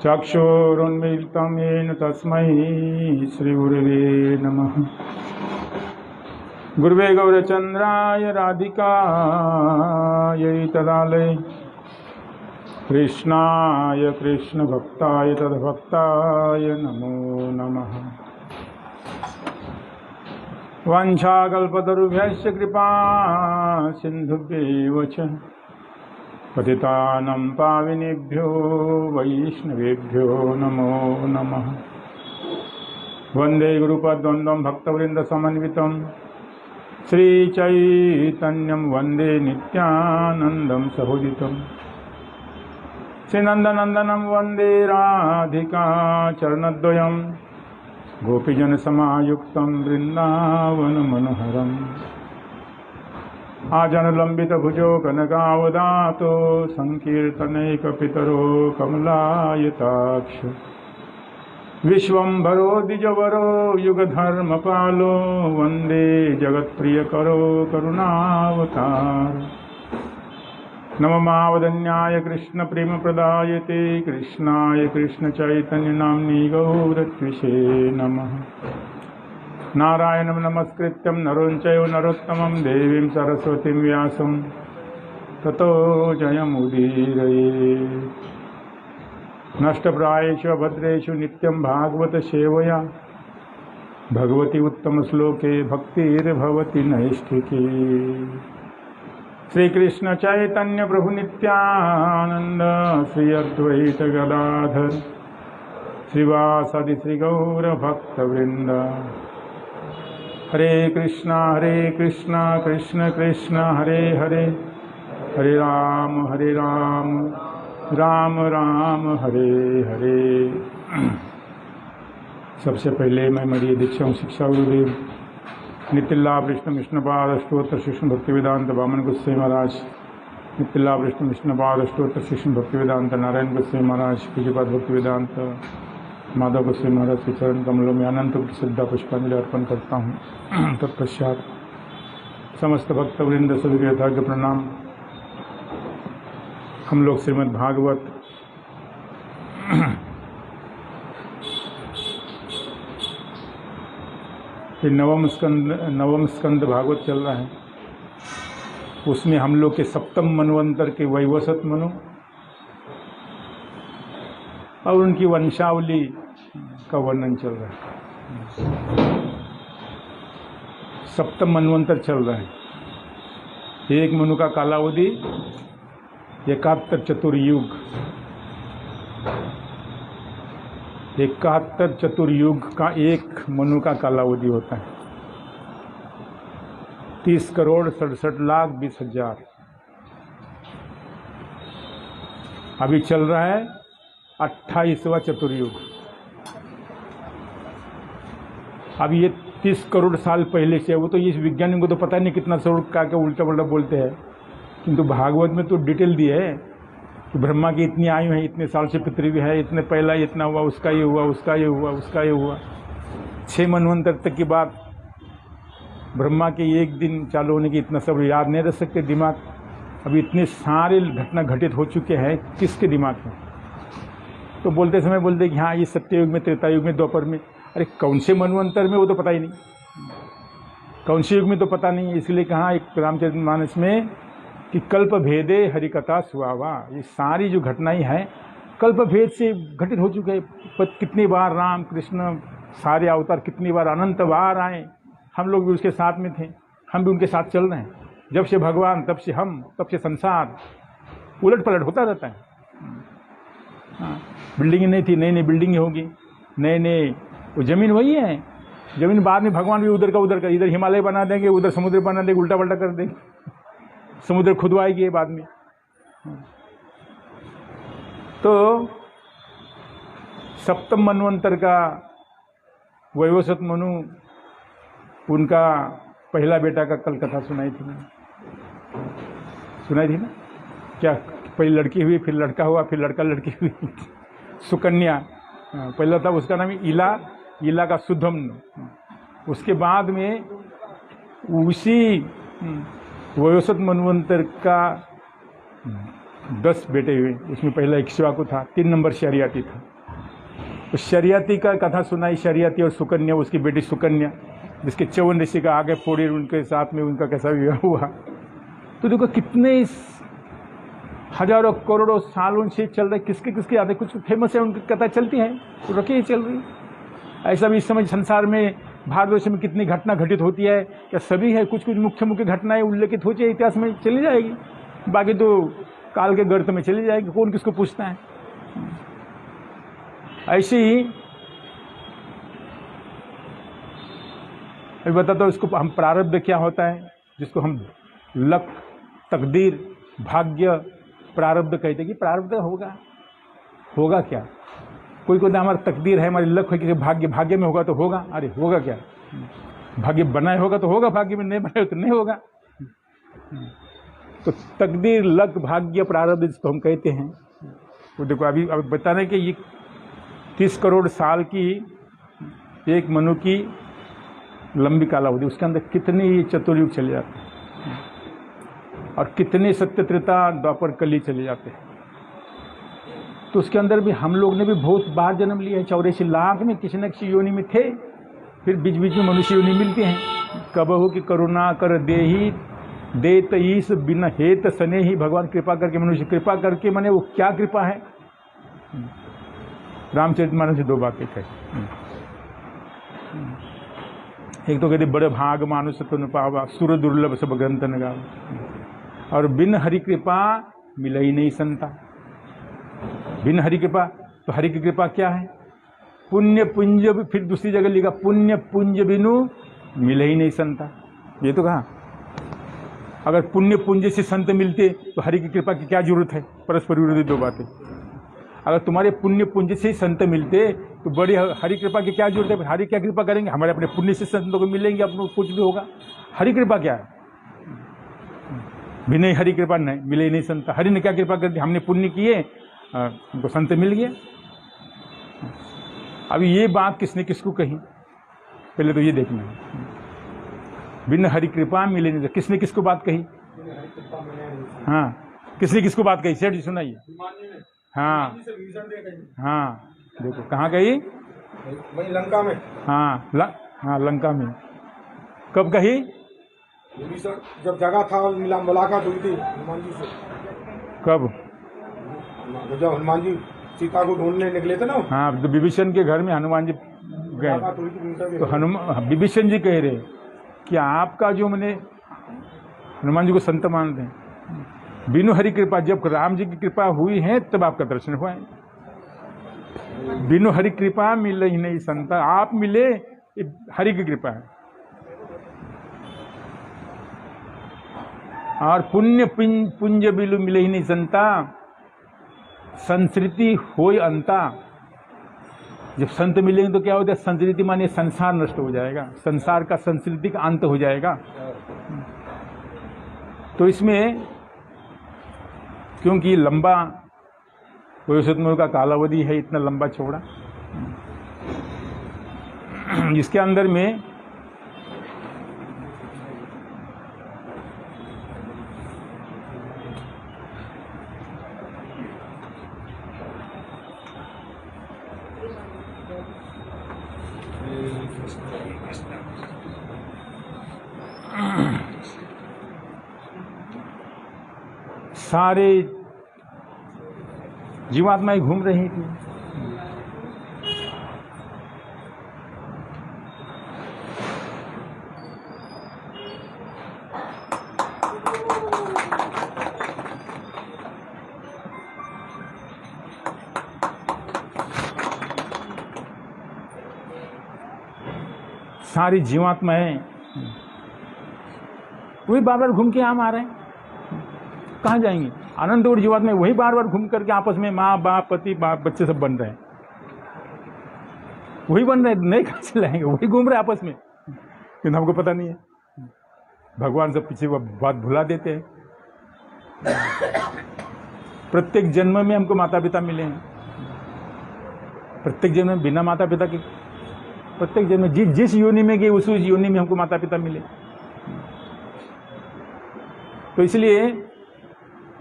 चक्षुरुन्मीलितं येन तस्मै श्रीगुरवे नमः। गुरुवे गौरचन्द्राय राधिकायै तदालये कृष्णाय कृष्णभक्ताय तद्भक्ताय नमो नमः। वाञ्छाकल्पतरुभ्यश्च कृपा सिन्धुभ्यैव च पतितानं पावनेभ्यो वैष्णवेभ्यो नमो नमः। वन्दे गुरुपद्वन्द्वं भक्तवृन्दसमन्वितं श्रीचैतन्यं वन्दे नित्यानन्दं सहोदितं श्रीनन्दनन्दनं वन्दे राधिका चरणद्वयं गोपीजनसमायुक्तं वृन्दावनमनोहरम् आजनलम्बितभुजो कनकावदातो सङ्कीर्तनैकपितरो कमलायताक्ष विश्वम्भरो द्विजवरो युगधर्मपालो वन्दे जगत्प्रियकरो करुणावतार। नममावदन्याय कृष्णप्रेमप्रदायते कृष्णाय कृष्णचैतन्यनाम्नि गौरत्विषे नमः। नारायणं नमस्कृत्यं नरों चैव नरोत्तमं देवीं सरस्वतीं व्यासं ततो जयमुदीरयेत्। नष्टप्रायेषु भद्रेषु नित्यं भागवत सेवया भगवती उत्तमश्लोके भक्तिर्भवति नैष्ठिकी। श्रीकृष्ण चैतन्य प्रभु नित्यानंद श्री अद्वैत गदाधर श्रीवासादि श्री गौर भक्तवृंद। हरे कृष्णा कृष्ण कृष्ण हरे हरे, हरे राम राम राम हरे हरे। सबसे पहले मैं मरी दीक्षा शिक्षा गुरुदेव नित्यलाभ विष्णु विष्णुपाद अष्टोत्तर शिष्ण भक्तिवेदांत वामन गोस्वामी महाराज, नित्यलाभ विष्णु विष्णुपाद अष्टोत्तर शिष्ण भक्तिवेदांत नारायण गोस्वामी महाराज, पूज्यपाद भक्तिवेदांत माधव गोस्वामी महाराज के चरण कमलों में अनंत श्रद्धा पुष्पांजलि अर्पण करता हूँ। तत्पश्चात समस्त भक्तवृंद सभी के यथार्थ प्रणाम। हम लोग श्रीमद् भागवत नवम स्कंद भागवत चल रहा है। उसमें हम लोग के सप्तम मनवंतर के वैवस्वत मनु और उनकी वंशावली का वर्णन चल रहा है। सप्तम मनवंतर चल रहा है। एक मनु का कालावधि 71 चतुर्युग, 71 चतुर्युग का एक मनु का कालावधि होता है। 30,67,20,000 अभी चल रहा है 28वां चतुर्युग। अब ये 30 करोड़ साल पहले से, वो तो इस विज्ञानी को तो पता नहीं कितना करोड़ का उल्टा पुल्टा बोलते हैं, किंतु भागवत में तो डिटेल दी है कि ब्रह्मा की इतनी आयु है, इतने साल से पृथ्वी है, इतने पहला इतना हुआ, उसका ये हुआ, उसका ये हुआ, उसका ये हुआ। 6 मनवंतर तक की बात ब्रह्मा के एक दिन चालू होने की इतना सब याद नहीं रख सकते दिमाग। अभी इतने सारे घटना घटित हो चुके हैं किसके दिमाग में। तो बोलते समय बोलते कि हाँ ये सत्ययुग में, त्रेतायुग में, द्वापर में। अरे कौन से मनवंतर में वो तो पता ही नहीं, कौन से युग में तो पता नहीं। इसलिए कहा एक रामचरितमानस में कि कल्प भेदे हरिकथा सुहावा। ये सारी जो घटनाएं हैं कल्प भेद से घटित हो चुके हैं। कितनी बार राम कृष्ण सारे अवतार कितनी बार अनंत बार आए, हम लोग भी उसके साथ में थे, हम भी उनके साथ चल रहे हैं। जब से भगवान तब से हम, तब से संसार उलट पलट होता रहता है। हाँ, बिल्डिंग नहीं थी, नई नई बिल्डिंग होगी, नए नए, वो जमीन वही है। जमीन बाद में भगवान भी उधर का उधर का, इधर हिमालय बना देंगे, उधर समुद्र बना देंगे, उल्टा पल्टा कर देंगे, समुद्र खुदवाएगी बाद में। तो सप्तम मनवंतर का वैवस्वत मनु, उनका पहला बेटा का कल कथा सुनाई थी ना क्या। पहले लड़की हुई, फिर लड़का हुआ, फिर लड़का लड़की हुई। सुकन्या पहला था, उसका नाम इला का शुद्धम। उसके बाद में उसी वैवस्वत मनवंतर का 10 बेटे हुए, उसमें पहला इक्ष्वाकु था, 3 नंबर शरियाती था। तो शरियाती का कथा सुनाई, शरियाती और सुकन्या, उसकी बेटी सुकन्या, जिसके च्यवन ऋषि का आगे फोड़ी, उनके साथ में उनका कैसा विवाह हुआ। तो देखो कितने हजारों करोड़ों सालों से चल रहे, किसके किसके याद है, कुछ फेमस है उनकी कथा चलती है, तो रखी ही चल रही। ऐसा भी इस समय संसार में भारतवर्ष में कितनी घटना घटित होती है, क्या सभी है, कुछ कुछ मुख्य मुख्य घटनाएं उल्लेखित होती है, इतिहास में चली जाएगी, बाकी तो काल के गर्त में चली जाएगी, कौन किसको पूछता है। ऐसे ही अभी बताता हूँ, इसको हम प्रारब्ध क्या होता है, जिसको हम लक, तकदीर, भाग्य, प्रारब्ध कहते हैं कि प्रारब्ध होगा क्या। कोई कोई हमारा तकदीर है, हमारी लक है कि भाग्य में होगा तो होगा, अरे होगा क्या, भाग्य बनाए होगा तो होगा, भाग्य में नहीं बनाए तो नहीं होगा। तो तकदीर, लक, भाग्य, प्रारब्ध जिसको हम कहते हैं, वो देखो अभी बता रहे कि ये 30 करोड़ साल की एक मनु की लंबी कालावधि, उसके अंदर कितने ये चतुर्युग चले जाते हैं और कितने सत्य त्रेता द्वापर कली चले जाते हैं। तो उसके अंदर भी हम लोग ने भी बहुत बार जन्म लिया है, 84 लाख में किसी न किसी योनि में थे, फिर बीच बीच में मनुष्य योनि मिलती हैं। कबहू की करुणा कर देही देत ईस बिन हेत सने ही, भगवान कृपा करके, मनुष्य कृपा करके, माने वो क्या कृपा है। रामचरितमानस से 2 बातें कही, एक तो कहते बड़े भाग मानुष तो न पावा, सुर दुर्लभ सब ग्रंथ न गावा, और बिन हरि कृपा मिला ही नहीं संता। बिन हरि कृपा, तो हरि की कृपा क्या है, पुण्य पुंज, फिर दूसरी जगह लिखा पुण्य पुंज बिनु मिले ही नहीं संता, ये तो कहा। अगर पुण्य पुंज से संत मिलते तो हरि की कृपा की क्या जरूरत है, परस्पर विरोधी 2 बातें। अगर तुम्हारे पुण्य पुंज से संत मिलते तो बड़ी हरि कृपा की क्या जरूरत है। हरि क्या कृपा करेंगे, हमारे अपने पुण्य से संतों को मिलेंगे, अपने कुछ भी होगा। हरि कृपा क्या है, भी नहीं, हरि कृपा नहीं, मिले ही नहीं संत। हरि ने क्या कृपा कर दी, हमने पुण्य किए तो संत मिल गया। अब ये बात किसने किसको कही, पहले तो ये देखना है। बिन हरि कृपा मिले नहीं, किसने किसको बात कही, हाँ किसने किसको बात कही, सेठ जी सुनाइए। हाँ हाँ, देखो कहाँ गई, वही लंका में। हाँ हाँ लंका में। कब कही, जब जगह था मुलाकात हुई थी हनुमान जी से। कब, जब हनुमान जी सीता को ढूंढने निकले थे ना। हाँ, तो विभीषण के घर में हनुमान जी गए, तो विभीषण जी कह रहे कि आपका जो मैंने हनुमान जी को संत मानते हैं, बिनु हरि कृपा, जब राम जी की कृपा हुई है तब आपका दर्शन हुआ है। बिनु हरि कृपा मिले ही नहीं संता, आप मिले हरि की कृपा है। और पुण्य पुंज बिलु मिले ही नहीं संता, संस्कृति होय अंता। जब संत मिलेंगे तो क्या होता है, संस्कृति माने संसार नष्ट हो जाएगा, संसार का संस्कृति का अंत हो जाएगा। तो इसमें क्योंकि लंबा पुरुषोत्तम का कालावधि है, इतना लंबा चौड़ा, इसके अंदर में सारे जीवात्माएं घूम रही थी। सारी जीवात्माएं वही बार बार घूम के हम आ रहे हैं, कहाँ जाएंगे। आनंद और जीवात्मा वही बार बार घूम करके आपस में माँ बाप पति बाप बच्चे सब बन रहे हैं, वही बन रहे, नहीं कहाँ से लाएंगे, वही घूम रहे आपस में, लेकिन हमको पता नहीं है। भगवान सब पीछे वो बात भुला देते हैं। प्रत्येक जन्म में हमको माता पिता मिले हैं, प्रत्येक जन्म में बिना माता पिता के, प्रत्येक जन्म में जिस योनि में गए उस योनि में हमको माता पिता मिले। तो इसलिए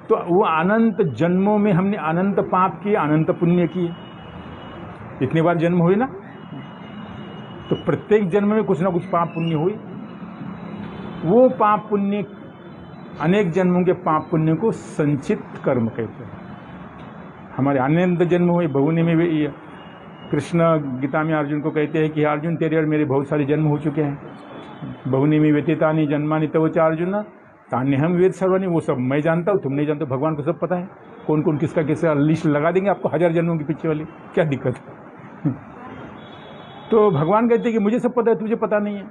तो वो अनंत जन्मों में हमने अनंत पाप किए, अनंत पुण्य किए, इतने बार जन्म हुए ना, तो प्रत्येक जन्म में कुछ ना कुछ पाप पुण्य हुए। वो पाप पुण्य, अनेक जन्मों के पाप पुण्य को संचित कर्म कहते हैं। हमारे अनंत जन्म हुए, बहुने में भी कृष्ण गीता में अर्जुन को कहते हैं कि अर्जुन तेरे और मेरे बहुत सारे जन्म हो चुके हैं, बहुने में व्यतीतानि जन्मानि तव च अर्जुन तान्य हम वेद सर्वानि, वो सब मैं जानता हूँ, तुम नहीं जानते, भगवान को सब पता है, कौन कौन किसका कैसे लिस्ट लगा देंगे आपको 1000 जन्मों के पीछे वाली, क्या दिक्कत है। तो भगवान कहते हैं कि मुझे सब पता है, तुझे पता नहीं है।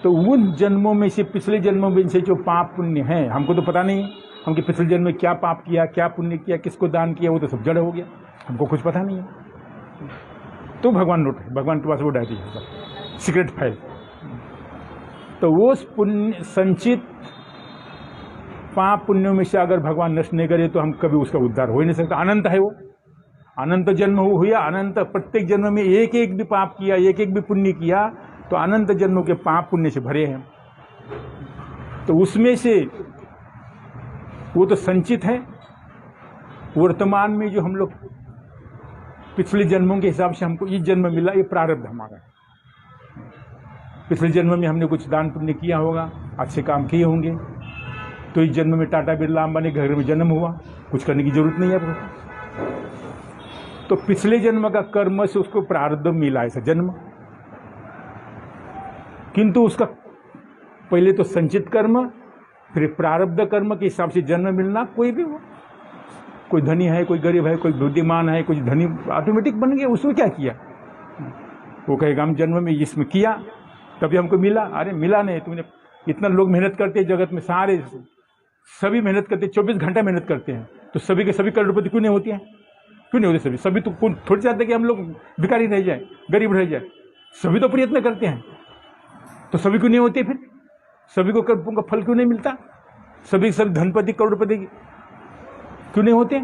तो उन जन्मों में से, पिछले जन्मों में से जो पाप पुण्य है, हमको तो पता नहीं है हम कि पिछले जन्म में क्या पाप किया, क्या पुण्य किया, किसको दान किया, वो तो सब जड़ हो गया, हमको कुछ पता नहीं है। तो भगवान नोट है, भगवान के पास वो डायरी है, सीक्रेट फाइल। तो वो पुण्य संचित पाप पुण्यों में से अगर भगवान नष्ट नहीं करे तो हम कभी उसका उद्धार हो ही नहीं सकता। अनंत है वो, अनंत जन्म हुआ, अनंत, प्रत्येक जन्म में एक एक भी पाप किया, एक एक भी पुण्य किया, तो अनंत जन्मों के पाप पुण्य से भरे हैं। तो उसमें से वो तो संचित है। वर्तमान में जो हम लोग पिछले जन्मों के हिसाब से हमको ये जन्म मिला, ये प्रारब्ध हमारा है। पिछले जन्म में हमने कुछ दान पुण्य किया होगा, अच्छे काम किए होंगे, तो इस जन्म में टाटा बिरला अंबानी के घर में जन्म हुआ, कुछ करने की जरूरत नहीं है आपको। तो पिछले जन्म का कर्म से उसको प्रारब्ध मिला ऐसा जन्म, किंतु उसका पहले तो संचित कर्म, फिर प्रारब्ध कर्म के हिसाब से जन्म मिलना। कोई भी हो, कोई धनी है, कोई गरीब है, कोई बुद्धिमान है, कोई धनी ऑटोमेटिक बन गया, उसमें क्या किया, वो कहेगा हम जन्म में इसमें किया तभी हमको मिला। अरे मिला नहीं, तुमने इतना लोग मेहनत करते हैं जगत में, सारे सभी मेहनत करते, 24 घंटा मेहनत करते हैं, तो सभी के सभी करोड़पति क्यों नहीं होते हैं, क्यों नहीं होते सभी तो थोड़ी चाहते कि हम लोग भिखारी रह जाए, गरीब रह जाए, सभी तो प्रयत्न करते हैं, तो सभी क्यों नहीं होते, फिर सभी को कर्मों का फल क्यों नहीं मिलता, सभी धनपति करोड़पति क्यों नहीं होते।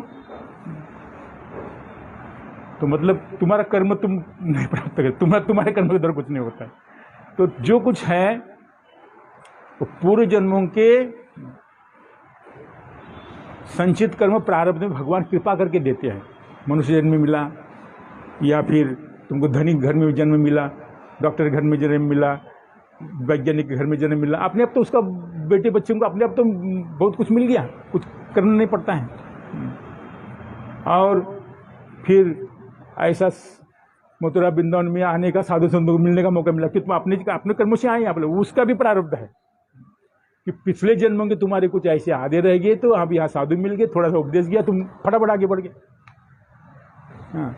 तो मतलब तुम्हारा कर्म तुम नहीं प्राप्त कर, तुम्हारे कर्म के द्वारा कुछ नहीं होता है। तो जो कुछ है वो पूर्व जन्मों के संचित कर्म प्रारब्ध में भगवान कृपा करके देते हैं। मनुष्य जन्म में मिला, या फिर तुमको धनी घर में जन्म मिला, डॉक्टर घर में जन्म मिला, वैज्ञानिक के घर में जन्म मिला, अपने आप तो उसका बेटे बच्चों को अपने आप तो बहुत कुछ मिल गया, कुछ करना नहीं पड़ता है। और फिर ऐसा मथुरा वृंदावन में आने का, साधु संतों को मिलने का मौका मिला कि तुम अपने कर्मों से आए आप लोग, उसका भी प्रारब्ध है कि पिछले जन्मों के तुम्हारे कुछ ऐसे आधे रह गए, तो अब यहाँ साधु मिल गए, थोड़ा सा उपदेश किया, तुम फटाफट आगे बढ़ गए। हाँ,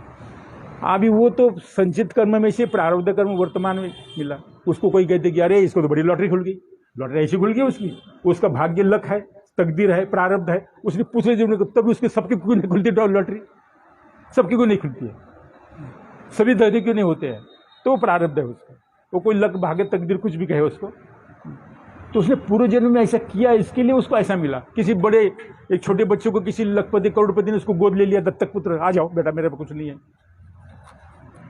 अभी वो तो संचित कर्म में से प्रारब्ध कर्म वर्तमान में मिला, उसको कोई कहते कि अरे इसको तो बड़ी लॉटरी खुल गई, लॉटरी ऐसी खुल गई उसकी, उसका भाग्य लक है, तकदीर है, प्रारब्ध है, उसने पिछले जन्म को, तभी उसके सबके क्यों नहीं खुलती लॉटरी, सबकी क्यों नहीं खुलती है, सभी धनी क्यों नहीं होते हैं, तो प्रारब्ध है उसका, वो कोई लक भाग्य तकदीर कुछ भी कहे उसको। तो उसने पूर्व जन्म में ऐसा किया, इसके लिए उसको ऐसा मिला। किसी बड़े एक छोटे बच्चों को किसी लखपति करोड़पति ने उसको गोद ले लिया, दत्तक पुत्र, आ जाओ बेटा मेरे पे कुछ नहीं है,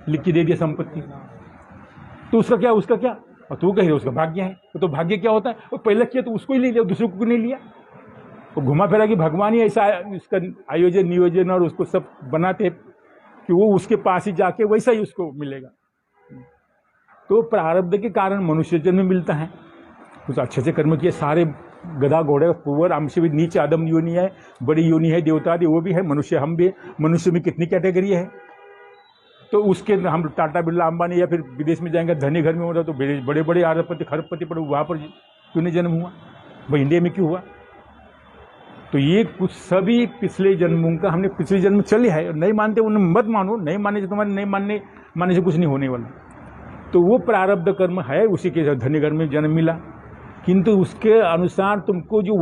लिख के दे दिया संपत्ति, तो उसका क्या, उसका क्या, और तू कहे उसका भाग्य है, तो भाग्य क्या होता है, वो पहले किया तो उसको ही ले लिया, दूसरे को नहीं लिया। वो घुमा फिरा कि भगवान ही ऐसा इसका आयोजन नियोजन और उसको सब बनाते कि वो उसके पास ही जाके वैसा ही उसको मिलेगा। तो प्रारब्ध के कारण मनुष्य जन्म मिलता है, कुछ अच्छे से कर्म किए, सारे गधा घोड़े पुअर, हमसे भी नीचे आदम योनि है, बड़ी योनि है, देवता आदि वो भी है, मनुष्य हम भी, मनुष्य में कितनी कैटेगरी है। तो उसके हम टाटा बिरला अंबानी या फिर विदेश में जाएंगे, धनी घर में हो रहा तो बड़े बड़े अरबपति खरबपति पड़े, वहाँ पर क्यों नहीं जन्म हुआ, वह इंडिया में क्यों हुआ। तो ये कुछ सभी पिछले जन्मों का, हमने पिछले जन्म चले है, नहीं मानते उन्हें मत मानो, नहीं मानने से तुम्हारे नहीं मानने से कुछ नहीं होने वाला। तो वो प्रारब्ध कर्म है, उसी के धनी घर में जन्म मिला, किंतु उसके अनुसार तुमको जो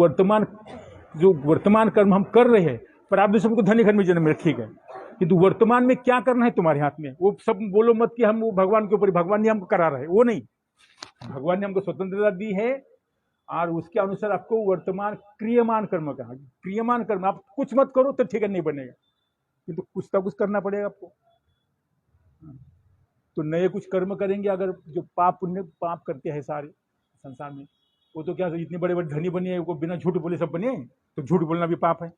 वर्तमान कर्म हम कर रहे हैं, प्रारब्ध से हमको धनी घर में जन्म मिला, ठीक है, किंतु वर्तमान में क्या करना है तुम्हारे हाथ में। वो सब बोलो मत कि हम वो भगवान के ऊपर, भगवान ने हमको करा रहे, वो नहीं, भगवान ने हमको स्वतंत्रता दी है और उसके अनुसार आपको वर्तमान क्रियमान कर्म कहा। क्रियमान कर्म आप कुछ मत करो तो ठीक है, नहीं बनेगा, किंतु कुछ ना कुछ करना पड़ेगा आपको। तो नए कुछ कर्म करेंगे, अगर जो पाप पुण्य पाप करते हैं सारे संसार में, वो तो क्या इतने बड़े बड़े धनी बने, वो बिना झूठ बोले सब बने, तो झूठ बोलना भी पाप है।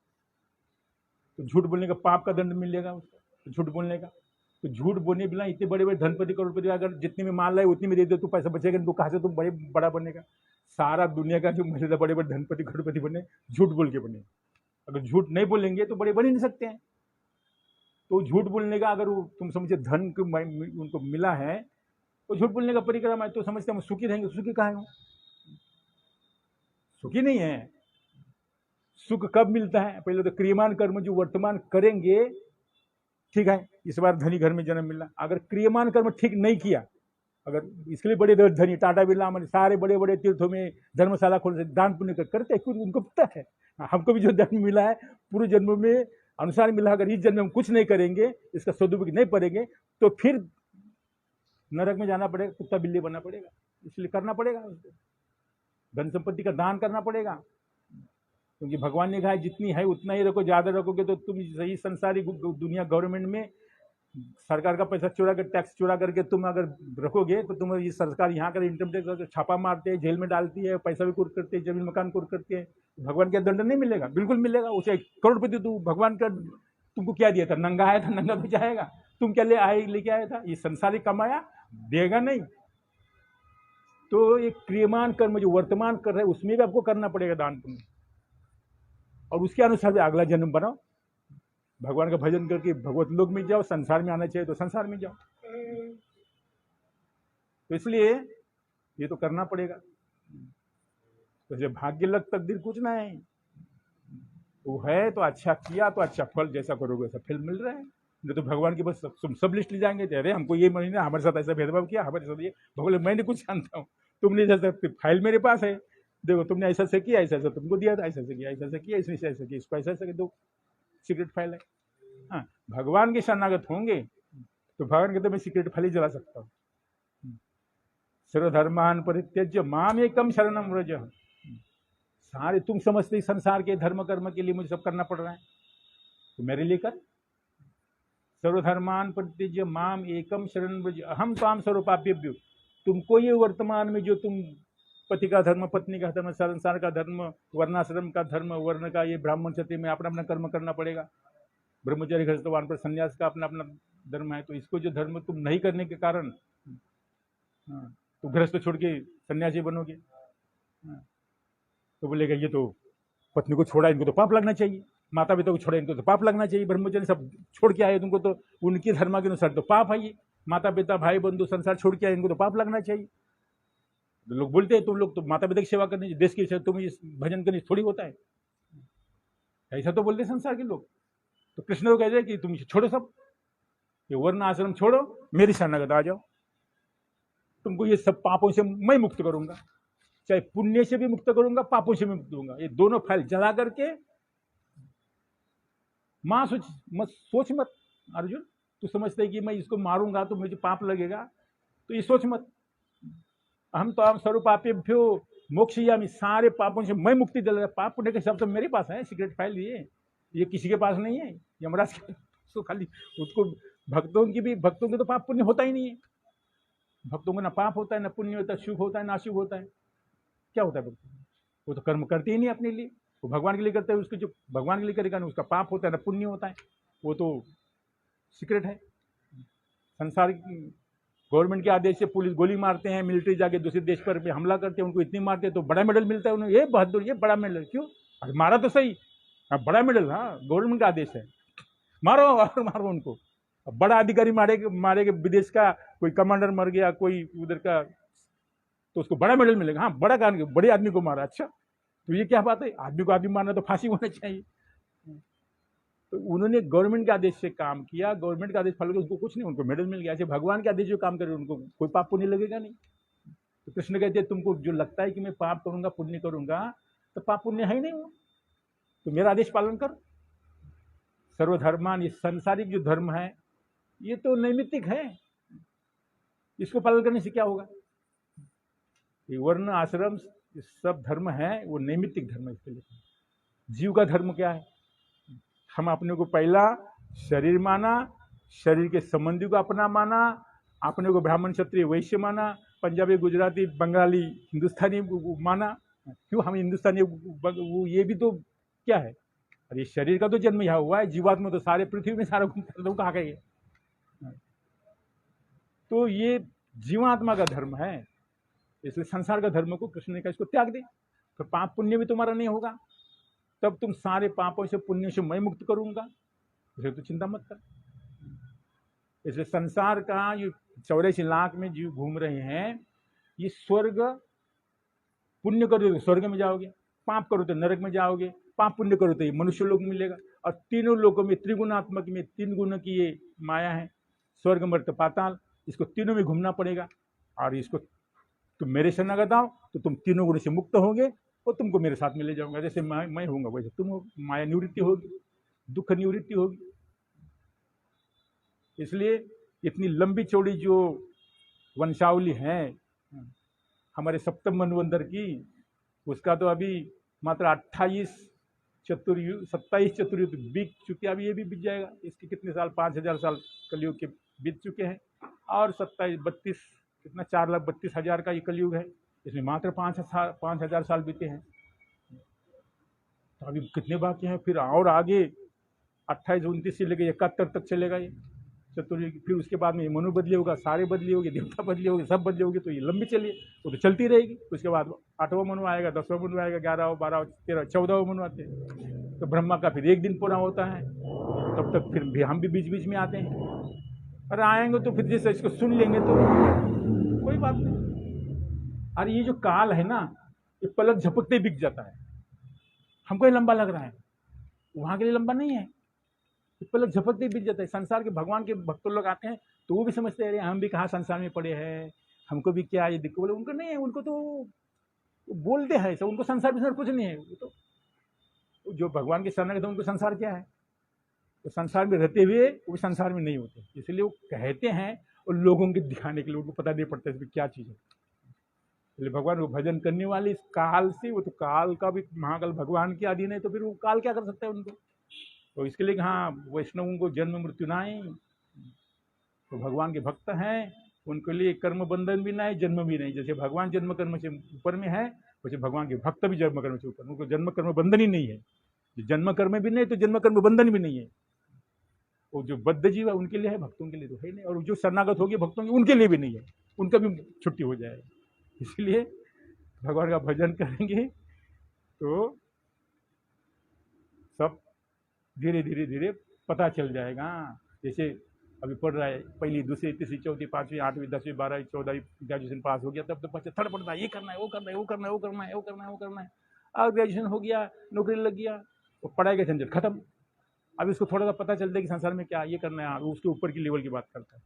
तो झूठ बोलने का पाप का दंड मिलेगा उसको, तो झूठ बोलने का। तो झूठ बोलने बिना इतने बड़े बड़े धनपति करोड़पति अगर जितने में माल लाए उतनी में दे दो तो पैसा बचेगा, तो कहाँ से तुम बड़ा बनेगा। सारा दुनिया का जो महिला बड़े बड़े धनपति करोड़पति बने झूठ बोल के बने। अगर झूठ नहीं बोलेंगे तो बड़े बन ही नहीं सकते हैं। तो झूठ बोलने का अगर तुम समझे धन उनको मिला है तो झूठ बोलने का परिक्रमा है, तो समझते हम सुखी रहेंगे। सुखी कहाँ है? सुखी नहीं है। सुख कब मिलता है? पहले तो क्रियमान कर्म जो वर्तमान करेंगे, ठीक है, इस बार धनी घर में जन्म मिला। अगर क्रियमान कर्म ठीक नहीं किया, अगर इसके लिए बड़े धनी टाटा बिरला सारे बड़े बड़े तीर्थों में धर्मशाला खोल दान पुण्य करते हैं, क्योंकि उनको पता है हमको भी जो जन्म मिला है पूरे जन्म में अनुसार मिला। अगर इस जन्म में हम कुछ नहीं करेंगे, इसका सदुपयोग नहीं करेंगे, तो फिर नरक में जाना पड़ेगा, कुत्ता बिल्ली बनना पड़ेगा। इसलिए करना पड़ेगा, धन संपत्ति का दान करना पड़ेगा, क्योंकि भगवान ने कहा जितनी है उतना ही रखो। ज्यादा रखोगे तो तुम सही संसारी दुनिया गवर्नमेंट में सरकार का पैसा चुरा कर, टैक्स चुरा करके तुम अगर रखोगे तो तुम ये सरकार यहाँ कर इनकम टैक्स छापा मारते हैं, जेल में डालती है, पैसा भी कुर्क करती है, जमीन मकान कुर्क करती है। भगवान का दंड नहीं मिलेगा? बिल्कुल मिलेगा। उसे करोड़पति तू भगवान का तुमको क्या दिया था? नंगा आया था, नंगा भी जाएगा। तुम क्या लेके आया था? ये संसारिक कमाया, देगा नहीं। तो एक क्रियमान कर्म जो वर्तमान कर रहे हैं उसमें भी आपको करना पड़ेगा दान पुण्य, और उसके अनुसार भी अगला जन्म बनाओ। भगवान का भजन करके भगवत लोक में जाओ, संसार में आना चाहिए तो संसार में जाओ। तो इसलिए ये तो करना पड़ेगा। तो जब भाग्य लग तकदीर कुछ ना है, वो है तो अच्छा किया तो अच्छा फल, जैसा करोगे वैसा फल मिल रहा है। नहीं तो भगवान के बस सब लिस्ट ले जाएंगे, अरे हमको ये महीना हमारे साथ ऐसा भेदभाव किया, हमारे साथ ये। भगवान मैं नहीं कुछ जानता हूँ, तुमने जैसा फाइल मेरे पास है, देखो तुमने ऐसा से किया, ऐसा ऐसा तुमको दिया था, ऐसा से किया, ऐसा से किया, इसने ऐसा किया, इसको ऐसा ऐसा दो, सीक्रेट फाइल है। हाँ, भगवान के शरणागत होंगे तो भगवान कहते मैं सीक्रेट फाइल ही जला सकता हूँ। सर्वधर्मान परित्यज्य माम एकम शरणम व्रज। सारे तुम समझते संसार के धर्म कर्म के लिए मुझे सब करना पड़ रहा है, तो मेरे लिए कर। सर्वधर्मान परित्यज्य माम एकम शरणम व्रज अहम त्वाम सर्वपापेभ्यो। तुमको ये वर्तमान में जो तुम पति का धर्म, पत्नी का धर्म, संसार का धर्म, वर्णाश्रम का धर्म, वर्ण का, ये ब्राह्मण क्षत्रिय में अपना अपना कर्म करना पड़ेगा। ब्रह्मचारी गृहस्थ वानप्रस्थ पर संन्यास का अपना अपना धर्म है। तो इसको जो धर्म तुम नहीं करने के कारण तो गृहस्थ छोड़ के सन्यासी बनोगे। तो बोलेगा ये तो पत्नी को छोड़ा, इनको तो पाप लगना चाहिए, माता पिता को छोड़ा, इनको तो पाप लगना चाहिए, ब्रह्मचारी सब छोड़ के आए, तुमको तो उनके धर्म के अनुसार तो पाप है, ये माता पिता भाई बंधु संसार छोड़ के आए, इनको तो पाप लगना चाहिए। तो लोग बोलते हैं तुम लोग तो माता पिता की सेवा करनी, देश की सेवा, तुम भजन करनी थोड़ी होता है, ऐसा तो बोलते संसार के लोग। तो कृष्ण को कहते हैं कि तुम छोड़ो सब, ये वर्ण आश्रम छोड़ो, मेरी शरणागत आ जाओ, तुमको ये सब पापों से मैं मुक्त करूंगा, चाहे पुण्य से भी मुक्त करूंगा, पापों से भी मुक्त दूंगा। ये दोनों फाइल जला करके मां सोच मत अर्जुन, तू समझते है कि मैं इसको मारूंगा तो मुझे पाप लगेगा, तो ये सोच मत। हम तो हम सर्वपापेभ्यो मोक्षयामि, सारे पापों से मैं मुक्ति दिला। पाप पुण्य के शब्द तो मेरे पास है, सीक्रेट फाइल ये किसी के पास नहीं है, यमराज के तो खाली उसको भक्तों के तो पाप पुण्य होता ही नहीं है। भक्तों को ना पाप होता है, ना पुण्य होता है, सुख होता है, ना अशुभ होता है। क्या होता है भक्तों? वो तो कर्म करते ही नहीं अपने लिए, वो भगवान के लिए करते हैं। उसको जो भगवान के लिए करेगा ना उसका पाप होता है, ना पुण्य होता है, वो तो सीक्रेट है। संसार गवर्नमेंट के आदेश से पुलिस गोली मारते हैं, मिलिट्री जाके दूसरे देश पर हमला करते हैं, उनको इतनी मारते हैं तो बड़ा मेडल मिलता है उन्हें, ये बहादुर, ये बड़ा मेडल। क्यों? अरे मारा तो सही, हाँ बड़ा मेडल, हाँ गवर्नमेंट का आदेश है, मारो और मारो उनको। बड़ा अधिकारी मारेगा, विदेश का कोई कमांडर मर गया, कोई उधर का, तो उसको बड़ा मेडल मिलेगा। हाँ बड़ा कारण, बड़े आदमी को मारा, अच्छा तो ये क्या बात है? आदमी को आदमी मारना तो फांसी होना चाहिए। तो उन्होंने गवर्नमेंट के आदेश से काम किया, गवर्नमेंट का आदेश फॉलो किया, उनको कुछ नहीं, उनको मेडल मिल गया। ऐसे भगवान के आदेश जो काम करे उनको कोई पाप पुण्य लगेगा नहीं। तो कृष्ण कहते हैं तुमको जो लगता है कि मैं पाप करूंगा पुण्य करूंगा, तो पाप पुण्य है ही नहीं वो, तो मेरा आदेश पालन कर। सर्वधर्मान, ये सांसारिक जो धर्म है ये तो नैमित्तिक है, इसको पालन करने से क्या होगा? ये वर्ण आश्रम सब धर्म है वो नैमित्तिक धर्म है। इसके लिए जीव का धर्म क्या है? हम अपने को पहला शरीर माना, शरीर के संबंधी को अपना माना, अपने को ब्राह्मण क्षत्रिय वैश्य माना, पंजाबी गुजराती बंगाली हिंदुस्तानी माना, क्यों हम हिंदुस्तानी, वो ये भी तो क्या है, अरे शरीर का तो जन्म यहाँ हुआ है, जीवात्मा तो सारे पृथ्वी में सारा घूमता, तो कहाँ गए। तो ये जीवात्मा का धर्म है, इसलिए संसार का धर्म को कृष्ण ने कहा इसको त्याग दे, तो पाप पुण्य भी तुम्हारा नहीं होगा, तब तुम सारे पापों से पुण्य से मैं मुक्त करूंगा, इसे तो चिंता मत कर। इसलिए संसार का ये 84 लाख में जीव घूम रहे हैं, ये स्वर्ग, पुण्य करो तो स्वर्ग में जाओगे, पाप करो तो नरक में जाओगे, पाप पुण्य करो तो ये मनुष्य लोक में मिलेगा। और तीनों लोकों में त्रिगुणात्मक में 3 गुणों की ये माया है, स्वर्ग मर्त्य पाताल, इसको तीनों में घूमना पड़ेगा। और इसको तुम मेरे शरणागत आओ तो तुम तीनों गुणों से मुक्त होंगे और तुमको मेरे साथ में ले जाऊंगा, जैसे मैं होऊंगा वैसे तुम हो, माया निवृत्ति होगी, दुख निवृत्ति होगी। इसलिए इतनी लंबी चौड़ी जो वंशावली है हमारे सप्तम मनवंतर की, उसका तो अभी मात्र 27 चतुर्युग बीत चुके, अभी ये भी बीत जाएगा। इसके कितने साल, 5000 साल कलयुग के बीत चुके हैं, और 27-32 कितना 4,32,000 का ये कलयुग है, इसमें मात्र 5,000 साल बीते हैं। तो अभी कितने बाकी हैं, फिर और आगे 28-29 से लेकर 71 तक चलेगा ये चतुर्युग। फिर उसके बाद में ये मनु बदली होगा, सारे बदली होगी, देवता बदली होगी, सब बदली होगी, तो ये लंबी चलिए, वो तो चलती रहेगी। उसके बाद 8वां मनु आएगा, 10वां मनु आएगा, 11वां 12वां 13वां 14वां मनु आते हैं। तो ब्रह्मा का फिर एक दिन पूरा होता है, तब तक फिर भी हम भी बीच बीच में आते हैं, और आएंगे तो फिर जैसे इसको सुन लेंगे तो कोई बात नहीं। और ये जो काल है ना, ये पलक झपकते बिक जाता है, हमको ये लंबा लग रहा है, वहां के लिए लंबा नहीं है, पलक झपकते बीत जाता है। संसार के भगवान के भक्त लोग आते हैं तो वो भी समझते हैं, अरे हम भी कहाँ संसार में पड़े हैं, हमको भी क्या ये दिक्कत, बोले उनको नहीं है, उनको तो बोलते हैं ऐसा, उनको संसार में कुछ नहीं है। वो तो जो भगवान के शरण है उनको संसार क्या है, तो संसार में रहते हुए वो भी संसार में नहीं होते, इसलिए वो कहते हैं और लोगों के दिखाने के लिए, उनको पता नहीं पड़ता इसमें क्या चीज़ है। इसलिए भगवान को भजन करने वाले इस काल से, वो तो काल का भी महाकाल भगवान के अधीन है, तो फिर वो काल क्या कर सकता है उनको। तो इसके लिए हाँ, वैष्णवों को जन्म मृत्यु ना है, तो भगवान के भक्त हैं उनके लिए कर्म बंधन भी नहीं, जन्म भी नहीं। जैसे भगवान जन्म कर्म से ऊपर में है, वैसे भगवान के भक्त भी जन्म कर्म से ऊपर, उनको जन्म कर्म बंधन ही नहीं है। जन्म कर्म भी नहीं तो जन्म कर्म बंधन भी नहीं है। वो जो बद्ध जीव है उनके लिए है, भक्तों के लिए तो है नहीं, और जो शरणागत होगी भक्तों की उनके लिए भी नहीं है, उनका भी छुट्टी हो जाएगी। इसलिए भगवान का भजन करेंगे तो सब धीरे धीरे धीरे पता चल जाएगा। जैसे अभी पढ़ रहा है, पहली दूसरी तीसरी चौथी पाँचवीं 8वीं 10वीं 12वीं 14वीं ग्रेजुएशन पास हो गया, तब तो बच्चे थड़ पड़ता है, ये करना है, वो करना है, वो करना है, वो करना है, वो करना है, वो करना है। अब ग्रेजुएशन हो गया, नौकरी लग गया, वो पढ़ाई का झंझट खत्म। अब इसको थोड़ा सा पता चलता है कि संसार में क्या ये करना है, उसके ऊपर की लेवल की बात करता है,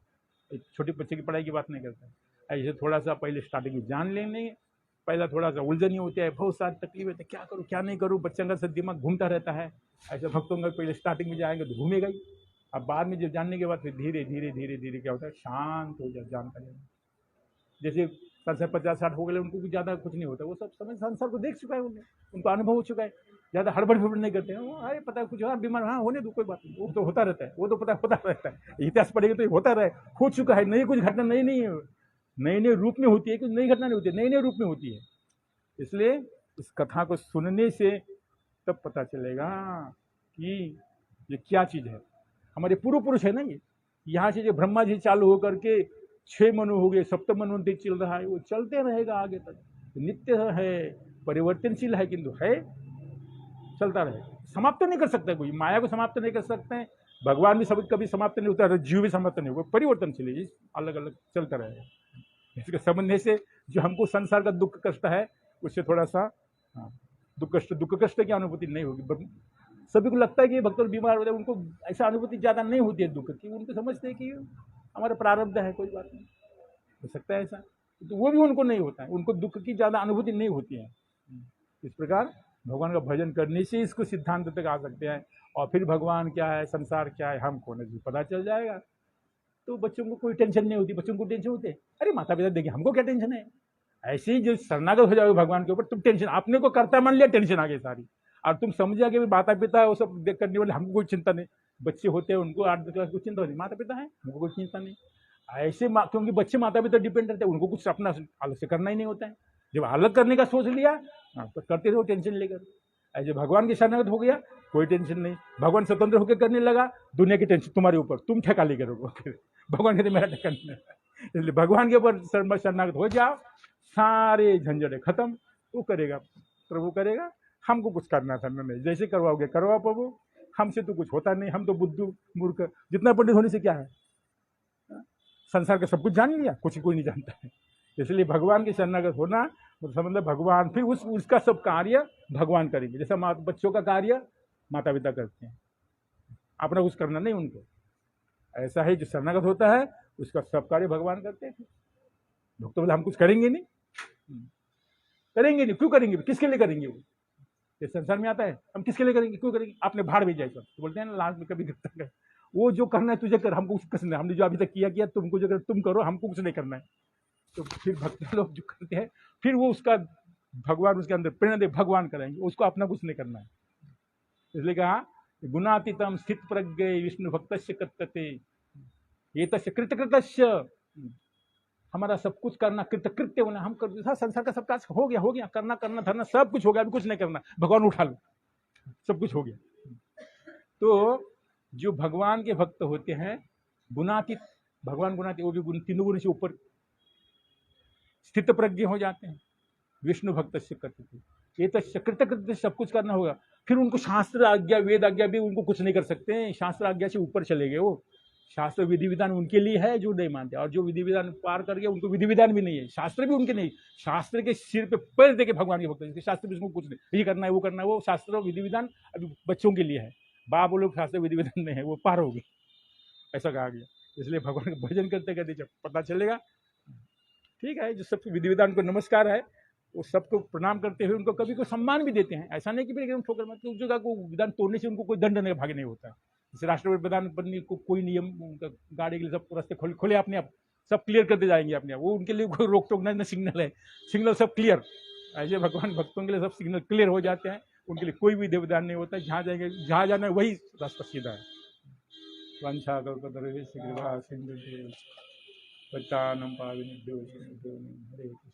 एक छोटे बच्चे की पढ़ाई की बात नहीं करता है। ऐसे थोड़ा सा पहले स्टार्टिंग में जान लेंगे, पहला थोड़ा सा उलझन ही होती है, बहुत सारी तकलीफ होती है, क्या करूँ क्या नहीं करूँ, बच्चों का सब दिमाग घूमता रहता है। ऐसे भक्तों का पहले स्टार्टिंग में जाएंगे तो घूमेगा ही, अब बाद में जब जानने के बाद फिर धीरे धीरे धीरे धीरे क्या होता है, शांत हो जाए जानता है। जैसे 50-60 हो गए, उनको भी ज़्यादा कुछ नहीं होता, वो सब समय संसार को देख चुका है, उनको अनुभव हो चुका है, ज़्यादा हड़बड़ फड़बड़ नहीं करते हैं वो, अरे पता है कुछ हाँ बीमार, हाँ होने दो कोई बात नहीं, वो तो होता रहता है, वो तो पता होता रहता है, इतिहास पढ़ेगा तो होता रहे, हो चुका है। नई कुछ घटना नई नहीं है, नए नए रूप में होती है, कुछ नई घटना नहीं होती है, नए नए रूप में होती है। इसलिए इस कथा को सुनने से तब पता चलेगा कि ये क्या चीज़ है। हमारे पूर्व पुरुष है ना, ये यहाँ से जो ब्रह्मा जी चालू होकर के 6 मनु हो गए, सप्तम मनवंतर चल रहा है, वो चलते रहेगा आगे तक, नित्य है, परिवर्तनशील है, किंतु है, चलता रहेगा, समाप्त नहीं कर सकता कोई, माया को समाप्त नहीं कर सकते हैं, भगवान भी सब कभी समाप्त नहीं होता, जीव भी समाप्त नहीं होगा, परिवर्तनशील है, अलग अलग चलता रहेगा। इसके समझने से जो हमको संसार का दुख कष्ट है उससे थोड़ा सा दुख कष्ट की अनुभूति नहीं होगी। सभी को लगता है कि भक्त बीमार होते हैं, उनको ऐसा अनुभूति ज़्यादा नहीं होती है दुख की, उनको समझते हैं कि हमारा प्रारब्ध है, कोई बात नहीं, हो सकता है ऐसा, तो वो भी उनको नहीं होता है, उनको दुख की ज़्यादा अनुभूति नहीं होती है। इस प्रकार भगवान का भजन करने से इसको सिद्धांत तक आ सकते हैं, और फिर भगवान क्या है, संसार क्या है, हम कौन है, पता चल जाएगा। तो बच्चों को कोई टेंशन नहीं होती, बच्चों को टेंशन होते है, अरे माता पिता देखिए हमको क्या टेंशन है, ऐसे ही जो शरणागत हो जाओगे भगवान के ऊपर, तुम टेंशन अपने को करता मान लिया, टेंशन आ गई सारी, और तुम समझा कि माता पिता वो सब देख करने वाले, हमको कोई चिंता नहीं। बच्चे होते हैं उनको 8-10 क्लास को चिंता होती, माता पिता है हमको कोई चिंता नहीं। ऐसे क्योंकि बच्चे माता पिता डिपेंड रहते हैं, उनको कुछ अपना अलग से करना ही नहीं होता है। जब अलग करने का सोच लिया हाँ, तो करते रहो टेंशन लेकर। ऐसे भगवान की शरणागत हो गया, कोई टेंशन नहीं। भगवान स्वतंत्र होकर करने लगा, दुनिया की टेंशन तुम्हारे ऊपर, तुम ठेका लेकर रहो। भगवान कहते मेरा ठेका नहीं है। इसलिए भगवान के ऊपर शरणागत हो जाओ, सारे झंझट खत्म। वो करेगा, प्रभु करेगा, हमको कुछ करना था नहीं। जैसे करवाओगे करवाओ प्रभु, हमसे तो कुछ होता नहीं, हम तो बुद्धू मूर्ख। जितना पंडित होने से क्या है, संसार का सब कुछ जान लिया, कुछ कोई नहीं जानता है। इसलिए भगवान के शरणागत होना मतलब भगवान, फिर उसका सब कार्य भगवान करेंगे। जैसा बच्चों का कार्य माता पिता करते हैं, अपना कुछ करना नहीं उनको। ऐसा है जो शरणागत होता है उसका सब कार्य भगवान करते हैं। भक्त बोले हम कुछ करेंगे नहीं, करेंगे नहीं, क्यों करेंगे, किसके लिए करेंगे? वो ये संसार में आता है, हम किसके लिए करेंगे, क्यों करेंगे, आपने भाड़ भेजा है सब। तो बोलते हैं ना लास्ट में कभी करता है, वो जो करना है तुझे कर, हमको कुछ करना है, हमने जो अभी तक किया तुमको जो कर तुम करो, हमको कुछ नहीं करना है। तो फिर भक्त लोग जो करते हैं, फिर वो उसका भगवान उसके अंदर प्रेरणा दे, भगवान कराएंगे, उसको अपना कुछ नहीं करना है। इसलिए कहा गुणातीतम स्थित प्रज्ञ विष्णु भक्तस्य कर्तते ये तस्य कृतकृतस्य। हमारा सब कुछ करना, कृतकृत्य होना, हम कर संसार का सब काज हो गया, करना धरना सब कुछ हो गया, अभी कुछ नहीं करना, भगवान उठा लो, सब कुछ हो गया। तो जो भगवान के भक्त होते हैं गुणातीत, भगवान गुणातीत, वो भी तीनों गुण से ऊपर स्थित प्रज्ञ हो जाते हैं। विष्णु भक्त से करते थे ये तो कृतकृत्य, सब कुछ करना होगा। फिर उनको शास्त्र आज्ञा वेद आज्ञा भी उनको कुछ नहीं कर सकते हैं, शास्त्र आज्ञा से ऊपर चले गए वो। शास्त्र विधि विधान उनके लिए है जो नहीं मानते, और जो विधि विधान पार कर गए उनको विधि विधान भी नहीं है, शास्त्र भी उनके नहीं। शास्त्र के सिर पे पैर देके भगवान के भक्त, शास्त्र भी उसको कुछ नहीं, ये करना है वो करना है, वो शास्त्र विधि विधान अभी बच्चों के लिए है। बाप वो लोग शास्त्र विधि विधान नहीं है, वो पार हो गए, ऐसा कहा गया। इसलिए भगवान का भजन करते करते जब पता चलेगा, ठीक है, जो सबके विधि विधान को नमस्कार है, वो सबको प्रणाम करते हुए उनको कभी कोई सम्मान भी देते हैं। ऐसा नहीं कि भाई एकदम ठोकर मत, उस जगह को विधान तोड़ने से उनको कोई दंड नहीं भागे नहीं होता है। जैसे राष्ट्रपति प्रधानमंत्री को कोई नियम गाड़ी के लिए सब रास्ते खोले अपने आप, सब क्लियर करते जाएंगे अपने आप, वो उनके लिए कोई रोक टोक नहीं, सिग्नल है, सिग्नल सब क्लियर। ऐसे भगवान भक्तों के लिए सब सिग्नल क्लियर हो जाते हैं, उनके लिए कोई भी विधान नहीं होता है, जहाँ जाएंगे जहाँ जाना है वही रास्ता सीधा है। वंशा कल्पतरुभ्यश्च कृपा सिन्धुभ्यश्च पतितानां पावनेभ्यो वैष्णवेभ्यो नमः। हरे कृष्ण।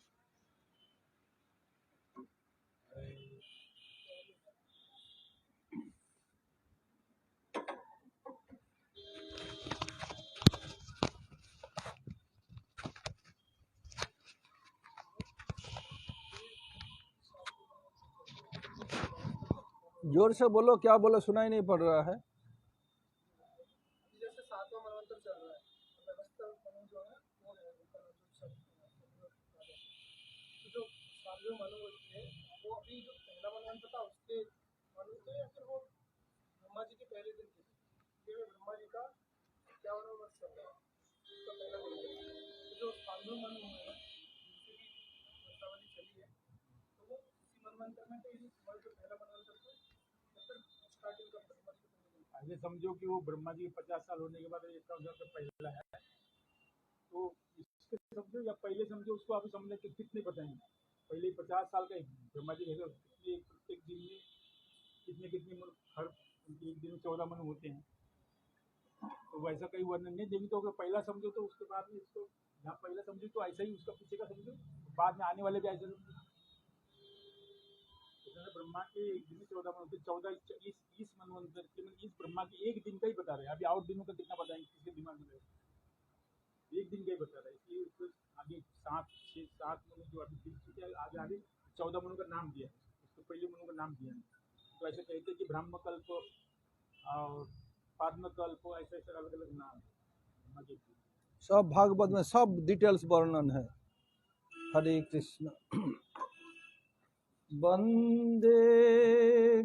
जोर से बोलो, क्या बोलो, सुनाई नहीं पड़ रहा है। जैसे सातवां मनवंतर चल रहा है, व्यवस्था मनु जो है वो है उनका जो सातवें मनु थे, वो अभी जो पहला मनवंतर था उसके मनु थे, या फिर वो ब्रह्मा जी के पहले दिन थे? ये ब्रह्मा जी का 51वां वर्ष चल रहा है, उसका पहला दिन है। जो सातवें मनु है जिनसे भी वंशावली चली है, तो वो इसी मनवंतर में थे, जो पहला मनवंतर था, या फिर स्टार्टिंग का ब्रह्मा जी के पहले दिन? ऐसे समझो कि वो ब्रह्मा जी के 50 साल होने के बाद इसका पहला है, तो इसके समझो या पहले समझो, उसको आप समझने के कितने बताएंगे। पहले 50 साल का ब्रह्मा जी रहते, प्रत्येक दिन में कितने मन, हर एक दिन में 14 मन होते हैं, तो वैसा कहीं वर्णन नहीं देंगे। तो अगर पहला समझो तो उसके बाद में इसको, जहाँ पहला समझो तो ऐसा ही उसका पीछे का समझो, बाद में आने वाले भी ऐसे समझो। ब्रह्मा के एक दिन में 14 मन होते, 14 इस मनवंतर के मतलब इस ब्रह्मा के एक दिन का ही बता रहे हैं। अभी और दिनों का कितना बताएंगे, किसके दिमाग में रहेगा, एक दिन का ही बता रहा है। इसलिए उसको आगे 7 मनु जो अभी दिख चुके हैं, आगे 14 मनु का नाम दिया है, उसको पहले मनु का नाम दिया है। तो ऐसे कहते हैं कि ब्रह्मकल्प और पद्मकल्प, ऐसे ऐसे अलग अलग नाम है। सब भागवत में सब डिटेल्स वर्णन है। हरे कृष्ण। वंदे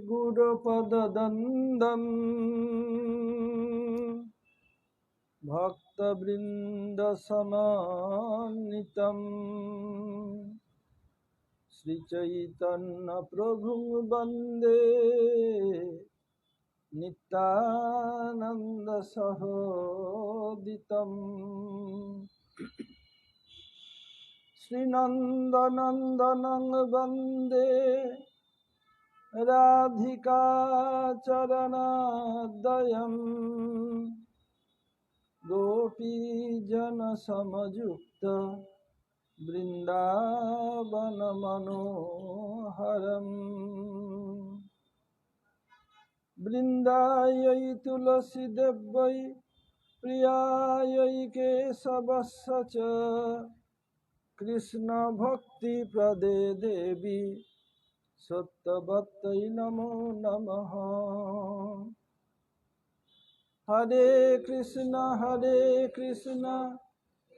गुरुपददंदम भक्तवृंद समान्वितम श्री चैतन्य प्रभु वंदे नित्यानंद सहोदितम श्रीनंदनंदनं वंदे राधिका चरणादयम् गोपीजन समयुक्त वृंदावन मनोहरम। वृंदायै तुलसी देव्यै प्रियायै केशवस्य च कृष्ण भक्ति प्रदे देवी सत्यवत्यै नमो नमः। हरे कृष्ण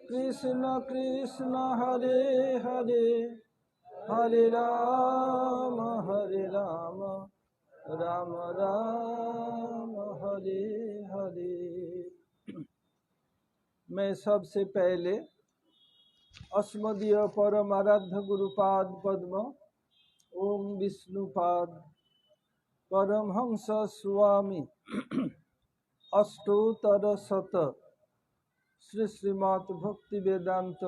कृष्ण कृष्ण हरे हरे, हरे राम राम राम हरे हरे। मैं सबसे पहले अस्मदीय परम आराध्य गुरुपाद पद्म ओम विष्णुपाद परमहंस स्वामी अष्टोत्तर शत श्री श्रीमद् भक्ति वेदांत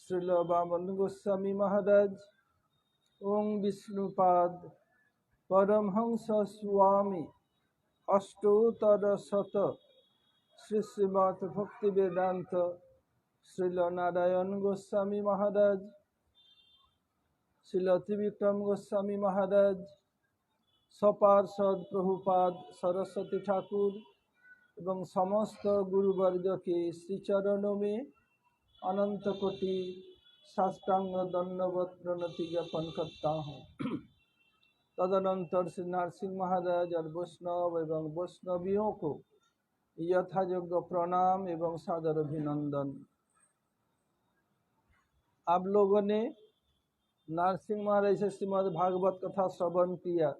श्रील वामन गोस्वामी महाराज ओम विष्णुपाद परमहंस स्वामी अष्टोत्तर शत श्री श्रीमद् भक्ति वेदांत श्रील नारायण गोस्वामी महाराज, श्रील त्रिविक्रम गोस्वामी महाराज, सपार्षद प्रभुपाद सरस्वती ठाकुर एवं समस्त गुरुवर्ग के श्री चरणों में अनंत कोटि साष्टांग दंडवत प्रणति ज्ञापन करता हूँ। तदनंतर श्री नरसिंह महाराज और वैष्णव एवं वैष्णवियों को यथायोग्य प्रणाम एवं सादर अभिनंदन। आप लोगों ने नरसिंह महाराज से श्रीमद् भागवत कथा श्रवण किया।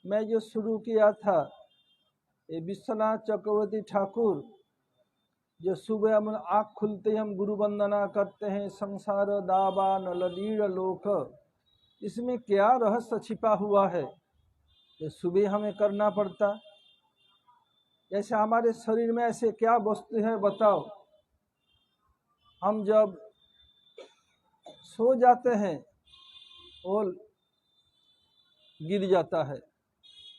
मैं जो शुरू किया था ये विश्वनाथ चक्रवर्ती ठाकुर जो सुबह हम आँख खुलते ही हम गुरु वंदना करते हैं, संसार दावा नललील लोक, इसमें क्या रहस्य छिपा हुआ है ये सुबह हमें करना पड़ता। जैसे हमारे शरीर में ऐसे क्या वस्तु है बताओ। हम जब सो जाते हैं वो गिर जाता है,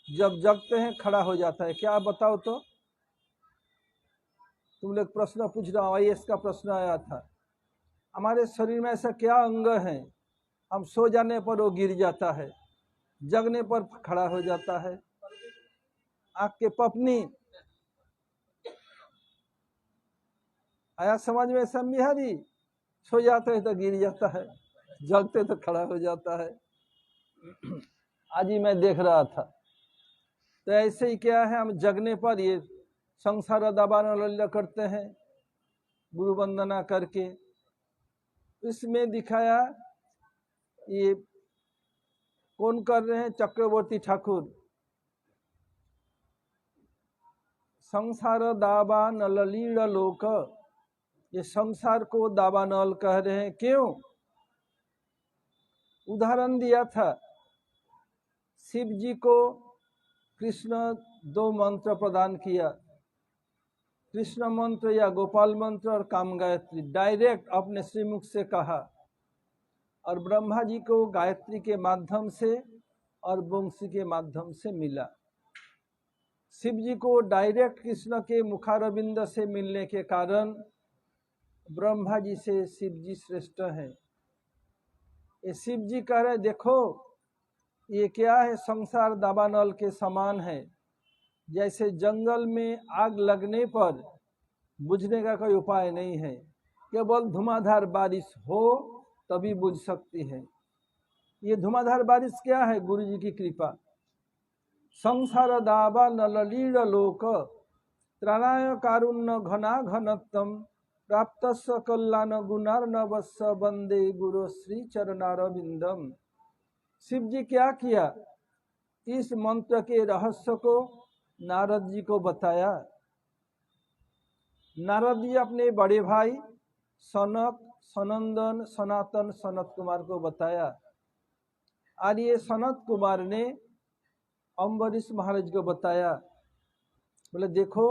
जब जगते हैं खड़ा हो जाता है। क्या बताओ तो? तुम लोग प्रश्न पूछ रहा हूँ, IAS का प्रश्न आया था। हमारे शरीर में ऐसा क्या अंग है हम सो जाने पर वो गिर जाता है, जगने पर खड़ा हो जाता है? आँख के पपनी आया समझ में? सब बिहारी सो जाते हैं तो गिर जाता है, जगते तो खड़ा हो जाता है। आज ही मैं देख रहा था। तो ऐसे ही क्या है, हम जगने पर ये संसार दबान लल्ला करते हैं गुरु वंदना करके। इसमें दिखाया ये कौन कर रहे हैं? चक्रवर्ती ठाकुर। संसार दावान ललील लोक, ये संसार को दावानल कह रहे हैं। क्यों? उदाहरण दिया था, शिव जी को कृष्ण 2 मंत्र प्रदान किया, कृष्ण मंत्र या गोपाल मंत्र और काम गायत्री, डायरेक्ट अपने श्रीमुख से कहा। और ब्रह्मा जी को गायत्री के माध्यम से और वंशी के माध्यम से मिला। शिव जी को डायरेक्ट कृष्ण के मुखारविंद से मिलने के कारण ब्रह्मा जी से शिव जी श्रेष्ठ हैं। ये शिव जी कह रहे देखो ये क्या है, संसार दावानल के समान है। जैसे जंगल में आग लगने पर बुझने का कोई उपाय नहीं है, केवल धुआंधार बारिश हो तभी बुझ सकती है। ये धुआंधार बारिश क्या है? गुरु जी की कृपा। संसार दावा नललील लोक त्राणाय कारुण्य घना घनत्तम प्राप्त कल्याण गुणार्णवस्य वंदे गुरु श्री चरणारविंदम। शिव जी क्या किया? इस मंत्र के रहस्य को नारद जी को बताया। नारद जी अपने बड़े भाई सनक, सनंदन, सनातन, सनत कुमार को बताया। और ये सनत कुमार ने अम्बरीश महाराज को बताया। बोले देखो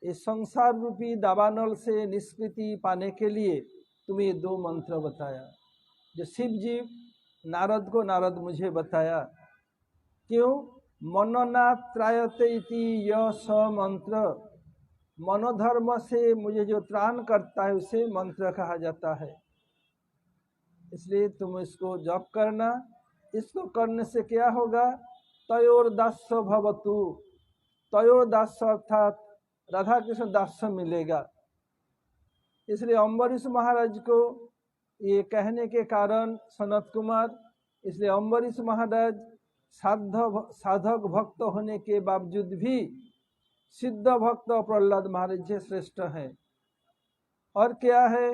ये संसार रूपी दावानल से निष्कृति पाने के लिए तुम्हें 2 मंत्र बताया, जो शिव जी नारद को नारद मुझे बताया। क्यों? मनना त्रायते इति यह स मंत्र, मनोधर्म से मुझे जो त्राण करता है उसे मंत्र कहा जाता है। इसलिए तुम इसको जप करना। इसको करने से क्या होगा? तयोर्दास्य भवतु। तयोर्दास्य अर्थात राधा कृष्ण दास्य मिलेगा। इसलिए अम्बरीश महाराज को ये कहने के कारण सनत कुमार, इसलिए अम्बरीश महाराज साधक भक्त होने के बावजूद भी सिद्ध भक्त प्रहलाद महाराज से श्रेष्ठ हैं। और क्या है?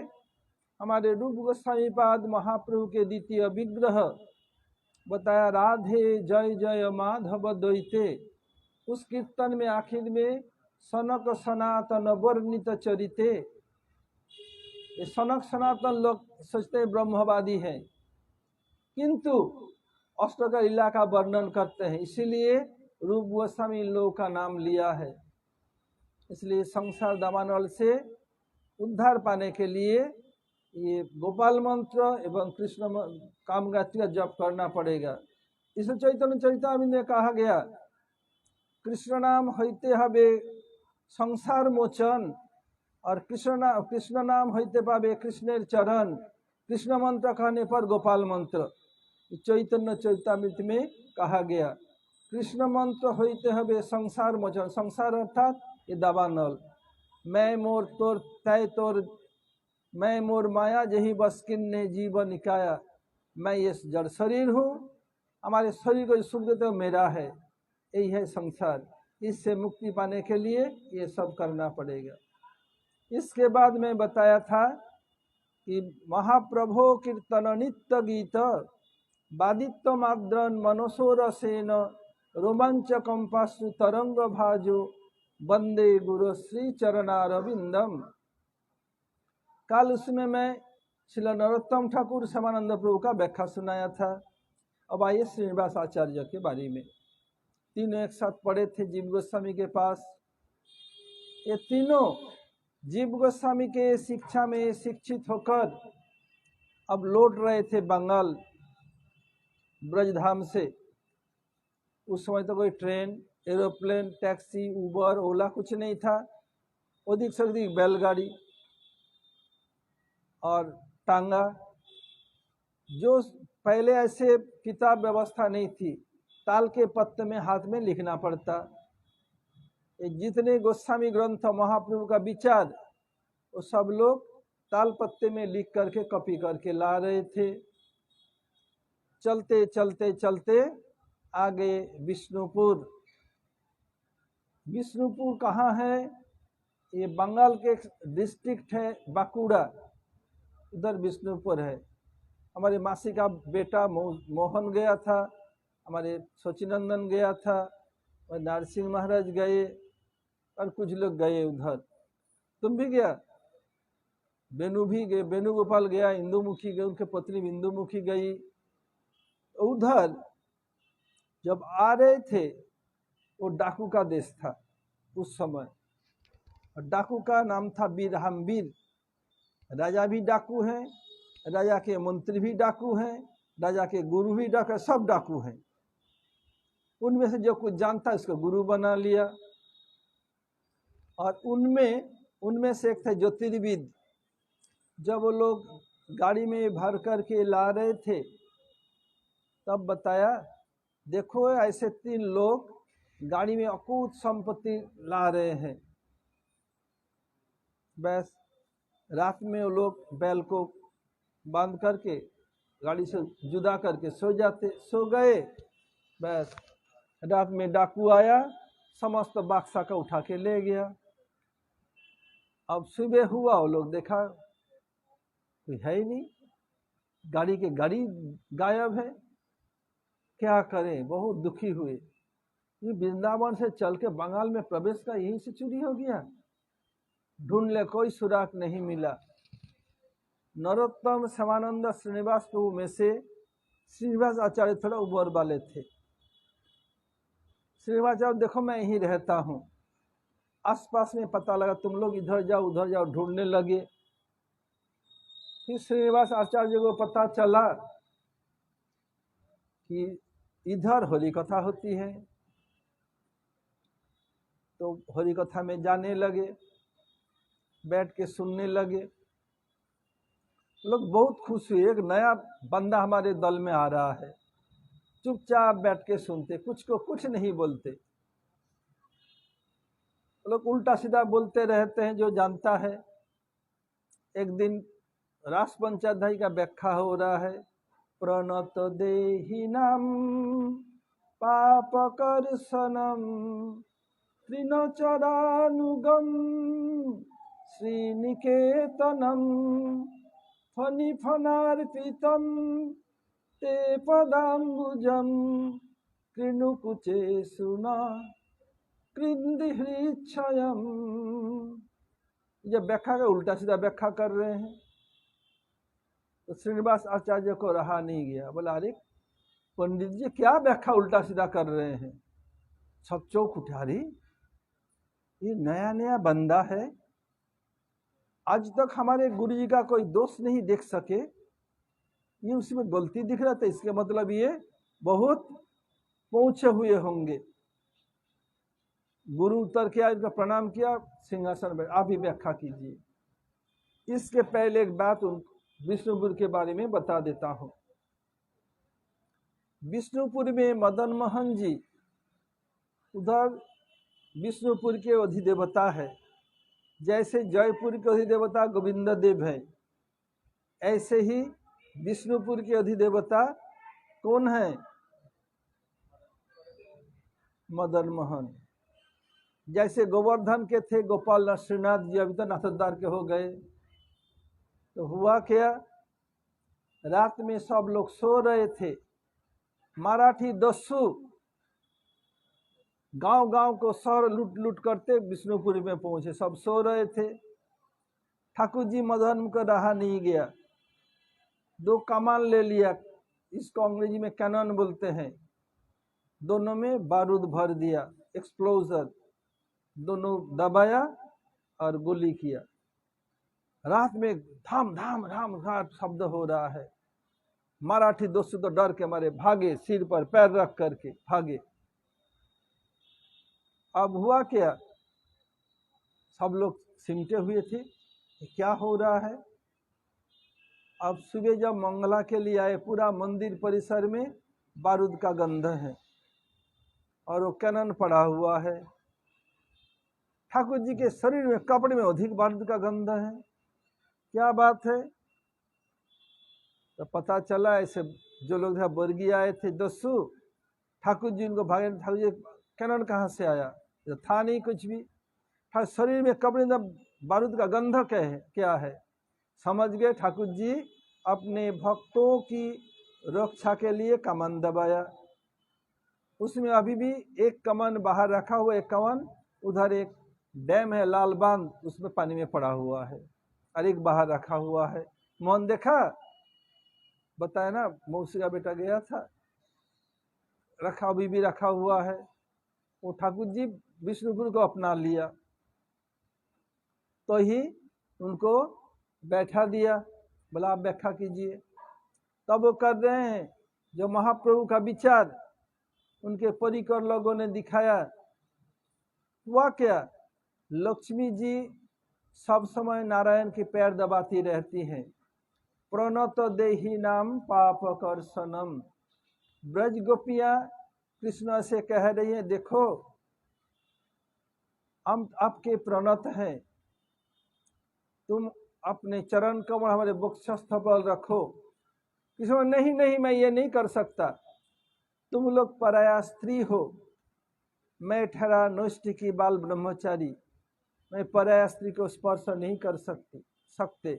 हमारे रूप गोस्वामी पाद महाप्रभु के द्वितीय विग्रह बताया, राधे जय जय माधव द्वैते। उस कीर्तन में आखिर में सनक सनातन वर्णित चरिते। ये सनक सनातन लोग सोचते ब्रह्मवादी हैं, किंतु अष्टकर लीला का वर्णन करते हैं, इसीलिए रूप गोस्वामी इन लोगों का नाम लिया है। इसलिए संसार दावानल से उद्धार पाने के लिए ये गोपाल मंत्र एवं कृष्ण काम गायत्री का जप करना पड़ेगा। इस चैतन्य चरितामृत में कहा गया, कृष्ण नाम होते हवे संसार मोचन, और कृष्ण नाम होते पावे कृष्णेर चरण। कृष्ण मंत्र कहने पर गोपाल मंत्र चैतन्य चरितामृत में कहा गया। कृष्ण मंत्र होते हवे संसार मोचन, संसार अर्थात ये दावानल। मैं मोर तोर तय तोर, मैं मोर माया जही बस किन्ने जीव निकाया। मैं ये जड़ शरीर हूँ, हमारे शरीर को सुख देते मेरा है, यही है संसार। इससे मुक्ति पाने के लिए ये सब करना पड़ेगा। इसके बाद मैं बताया था कि महाप्रभो कीर्तन नित्य गीत बादित्य माद्रन मनसोरसेन रोमांचकं पाशु तरंग भाजो वंदे गुरु श्री चरणारविंदम। कल उसमें मैं श्रील नरोत्तम ठाकुर श्यामानंद प्रभु का व्याख्या सुनाया था। अब आइए श्रीनिवास आचार्य के बारे में। तीनों एक साथ पढ़े थे जीव गोस्वामी के पास। ये तीनों जीव गोस्वामी के शिक्षा में शिक्षित होकर अब लौट रहे थे बंगाल ब्रजधाम से। उस समय तो कोई ट्रेन, एरोप्लेन, टैक्सी, उबर, ओला कुछ नहीं था। अधिक से अधिक बैलगाड़ी और टांगा। जो पहले ऐसे किताब व्यवस्था नहीं थी, ताल के पत्ते में हाथ में लिखना पड़ता। ये जितने गोस्वामी ग्रंथ महाप्रभु का विचार, वो सब लोग ताल पत्ते में लिख करके कॉपी करके ला रहे थे। चलते चलते चलते आगे विष्णुपुर। विष्णुपुर कहाँ है? ये बंगाल के डिस्ट्रिक्ट है बांकुड़ा, उधर विष्णुपुर है। हमारे मासी का बेटा मोहन गया था, हमारे सचिनंदन गया था, और नरसिंह महाराज गए, और कुछ लोग गए उधर। तुम भी गया? बेनू भी गए, वेणुगोपाल गया, इंदुमुखी गए, उनके पत्नी इंदुमुखी गई। उधर जब आ रहे थे, वो डाकू का देश था उस समय, और डाकू का नाम था वीर। राजा भी डाकू हैं, राजा के मंत्री भी डाकू हैं, राजा के गुरु भी डाकू, सब डाकू हैं। उनमें से जो कुछ जानता है उसको गुरु बना लिया। और उनमें से एक थे ज्योतिर्विद। जब वो लोग गाड़ी में भर करके ला रहे थे, तब बताया, देखो ऐसे 3 लोग गाड़ी में अकूत संपत्ति ला रहे हैं। बस रात में वो लोग बैल को बांध करके गाड़ी से जुदा करके सो गए। बस रात में डाकू आया, समस्त बाक्सा का उठा के ले गया। अब सुबह हुआ, वो लोग देखा कोई है ही नहीं, गाड़ी गायब है। क्या करें? बहुत दुखी हुए। ये वृंदावन से चल के बंगाल में प्रवेश का यहीं से चोरी हो गया। ढूंढ ले, कोई सुराग नहीं मिला। नरोत्तम श्यामानंद श्रीनिवास प्रभु में से श्रीनिवास आचार्य थोड़ा उबर वाले थे। श्रीनिवास आचार्य, देखो मैं यहीं रहता हूँ, आसपास में पता लगा, तुम लोग इधर जाओ उधर जाओ, ढूंढने लगे। फिर श्रीनिवास आचार्य को पता चला कि इधर होली कथा होती है, तो होली कथा में जाने लगे, बैठ के सुनने लगे। लोग बहुत खुश हुए, एक नया बंदा हमारे दल में आ रहा है। चुपचाप बैठ के सुनते, कुछ को कुछ नहीं बोलते। लोग उल्टा सीधा बोलते रहते हैं, जो जानता है। एक दिन रास पंचाध्यायी का व्याख्या हो रहा है। प्रणत देहिनाम पापकर्षणम तृणचरानुगम श्रीनिकेतनम फनिफनार्पितम ते पदाम्बुजम कृणुकुचे सुना कृन्दिहृच्छयम। जब व्याख्या का उल्टा सीधा व्याख्या कर रहे हैं तो श्रीनिवास आचार्य को रहा नहीं गया। बोला, अरे पंडित जी क्या व्याख्या उल्टा सीधा कर रहे हैं। सब चौंक उठे, अरे ये नया नया बंदा है, आज तक हमारे गुरु जी का कोई दोष नहीं देख सके, ये उसमें गलती दिख रहा था, इसके मतलब ये बहुत पहुंचे हुए होंगे। गुरु उतर के इनका प्रणाम किया, सिंहासन पर आप ही व्याख्या कीजिए। इसके पहले एक बात विष्णुपुर के बारे में बता देता हूं। विष्णुपुर में मदन मोहन जी, उधर विष्णुपुर के अधिदेवता है। जैसे जयपुर के अधिदेवता गोविंद देव है, ऐसे ही विष्णुपुर के अधिदेवता कौन है? मदन मोहन। जैसे गोवर्धन के थे गोपाल श्रीनाथ जी, अभी तो नाथद्वार के हो गए। तो हुआ क्या, रात में सब लोग सो रहे थे। मराठी दस्यु गांव गांव को शहर लूट लूट करते विष्णुपुरी में पहुंचे, सब सो रहे थे। ठाकुर जी मदन को रहा नहीं गया, 2 कमान ले लिया, इसको अंग्रेजी में कैनन बोलते हैं। दोनों में बारूद भर दिया, एक्सप्लोजर, दोनों दबाया और गोली किया। रात में धाम धाम धाम धाम शब्द हो रहा है। मराठी दोस्त तो डर के मारे भागे, सिर पर पैर रख करके भागे। अब हुआ क्या, सब लोग सिमटे हुए थे, क्या हो रहा है। अब सुबह जब मंगला के लिए आए, पूरा मंदिर परिसर में बारूद का गंध है और वो कैनन पड़ा हुआ है। ठाकुर जी के शरीर में, कपड़े में अधिक बारूद का गंध है। क्या बात है? तो पता चला, ऐसे जो लोग बर्गी आए थे दस्यु, ठाकुर जी उनको भागे। ठाकुर जी कैनन कहाँ से आया? तो था नहीं कुछ भी। शरीर में, कपड़े में बारूद का गंध क्या है? समझ गए, ठाकुर जी अपने भक्तों की रक्षा के लिए कमान दबाया। उसमें अभी भी एक कमान बाहर रखा हुआ, एक कमान उधर एक डैम है लाल बांध, उसमें पानी में पड़ा हुआ है, और एक बाहर रखा हुआ है। मोहन देखा, बताया ना, मौसी का बेटा गया था, रखा, अभी भी रखा हुआ है। वो ठाकुर जी विष्णुपुर को अपना लिया, तो ही उनको बैठा दिया। बोला आप व्याख्या कीजिए। तब वो कर रहे हैं जो महाप्रभु का विचार उनके परिकर लोगों ने दिखाया। हुआ क्या, लक्ष्मी जी सब समय नारायण के पैर दबाती रहती हैं। प्रणत देही नाम पाप कर्षणम। ब्रज गोपियां कृष्ण से कह रही हैं, देखो हम आपके प्रणत हैं, तुम अपने चरण कमल हमारे वक्षस्थ पर रखो। कृष्ण, नहीं नहीं, मैं ये नहीं कर सकता, तुम लोग पराया स्त्री हो, मैं ठहरा नौष्टिकी बाल ब्रह्मचारी, मैं पराया स्त्री को स्पर्श नहीं कर सकते।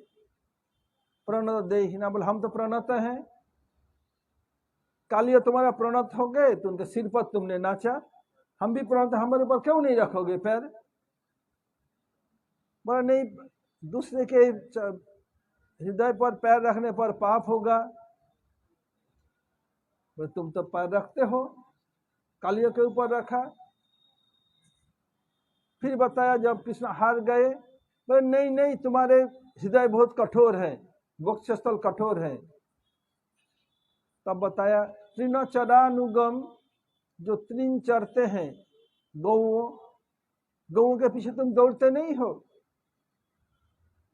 प्रणत देहिना, बोले हम तो प्रणत हैं। कालिया तुम्हारा प्रणत हो गए तो उनके सिर पर तुमने नाचा, हम भी प्रणत, हमारे ऊपर क्यों नहीं रखोगे पैर? बोला नहीं, दूसरे के हृदय पर पैर रखने पर पाप होगा। बोले तुम तो पैर रखते हो, कालिया के ऊपर रखा। फिर बताया जब कृष्ण हार गए, बोले नहीं नहीं, तुम्हारे हृदय बहुत कठोर है, वक्षस्थल कठोर है। तब बताया तृणचरानुगम, जो तृण चरते हैं, गौओं के पीछे तुम दौड़ते नहीं हो।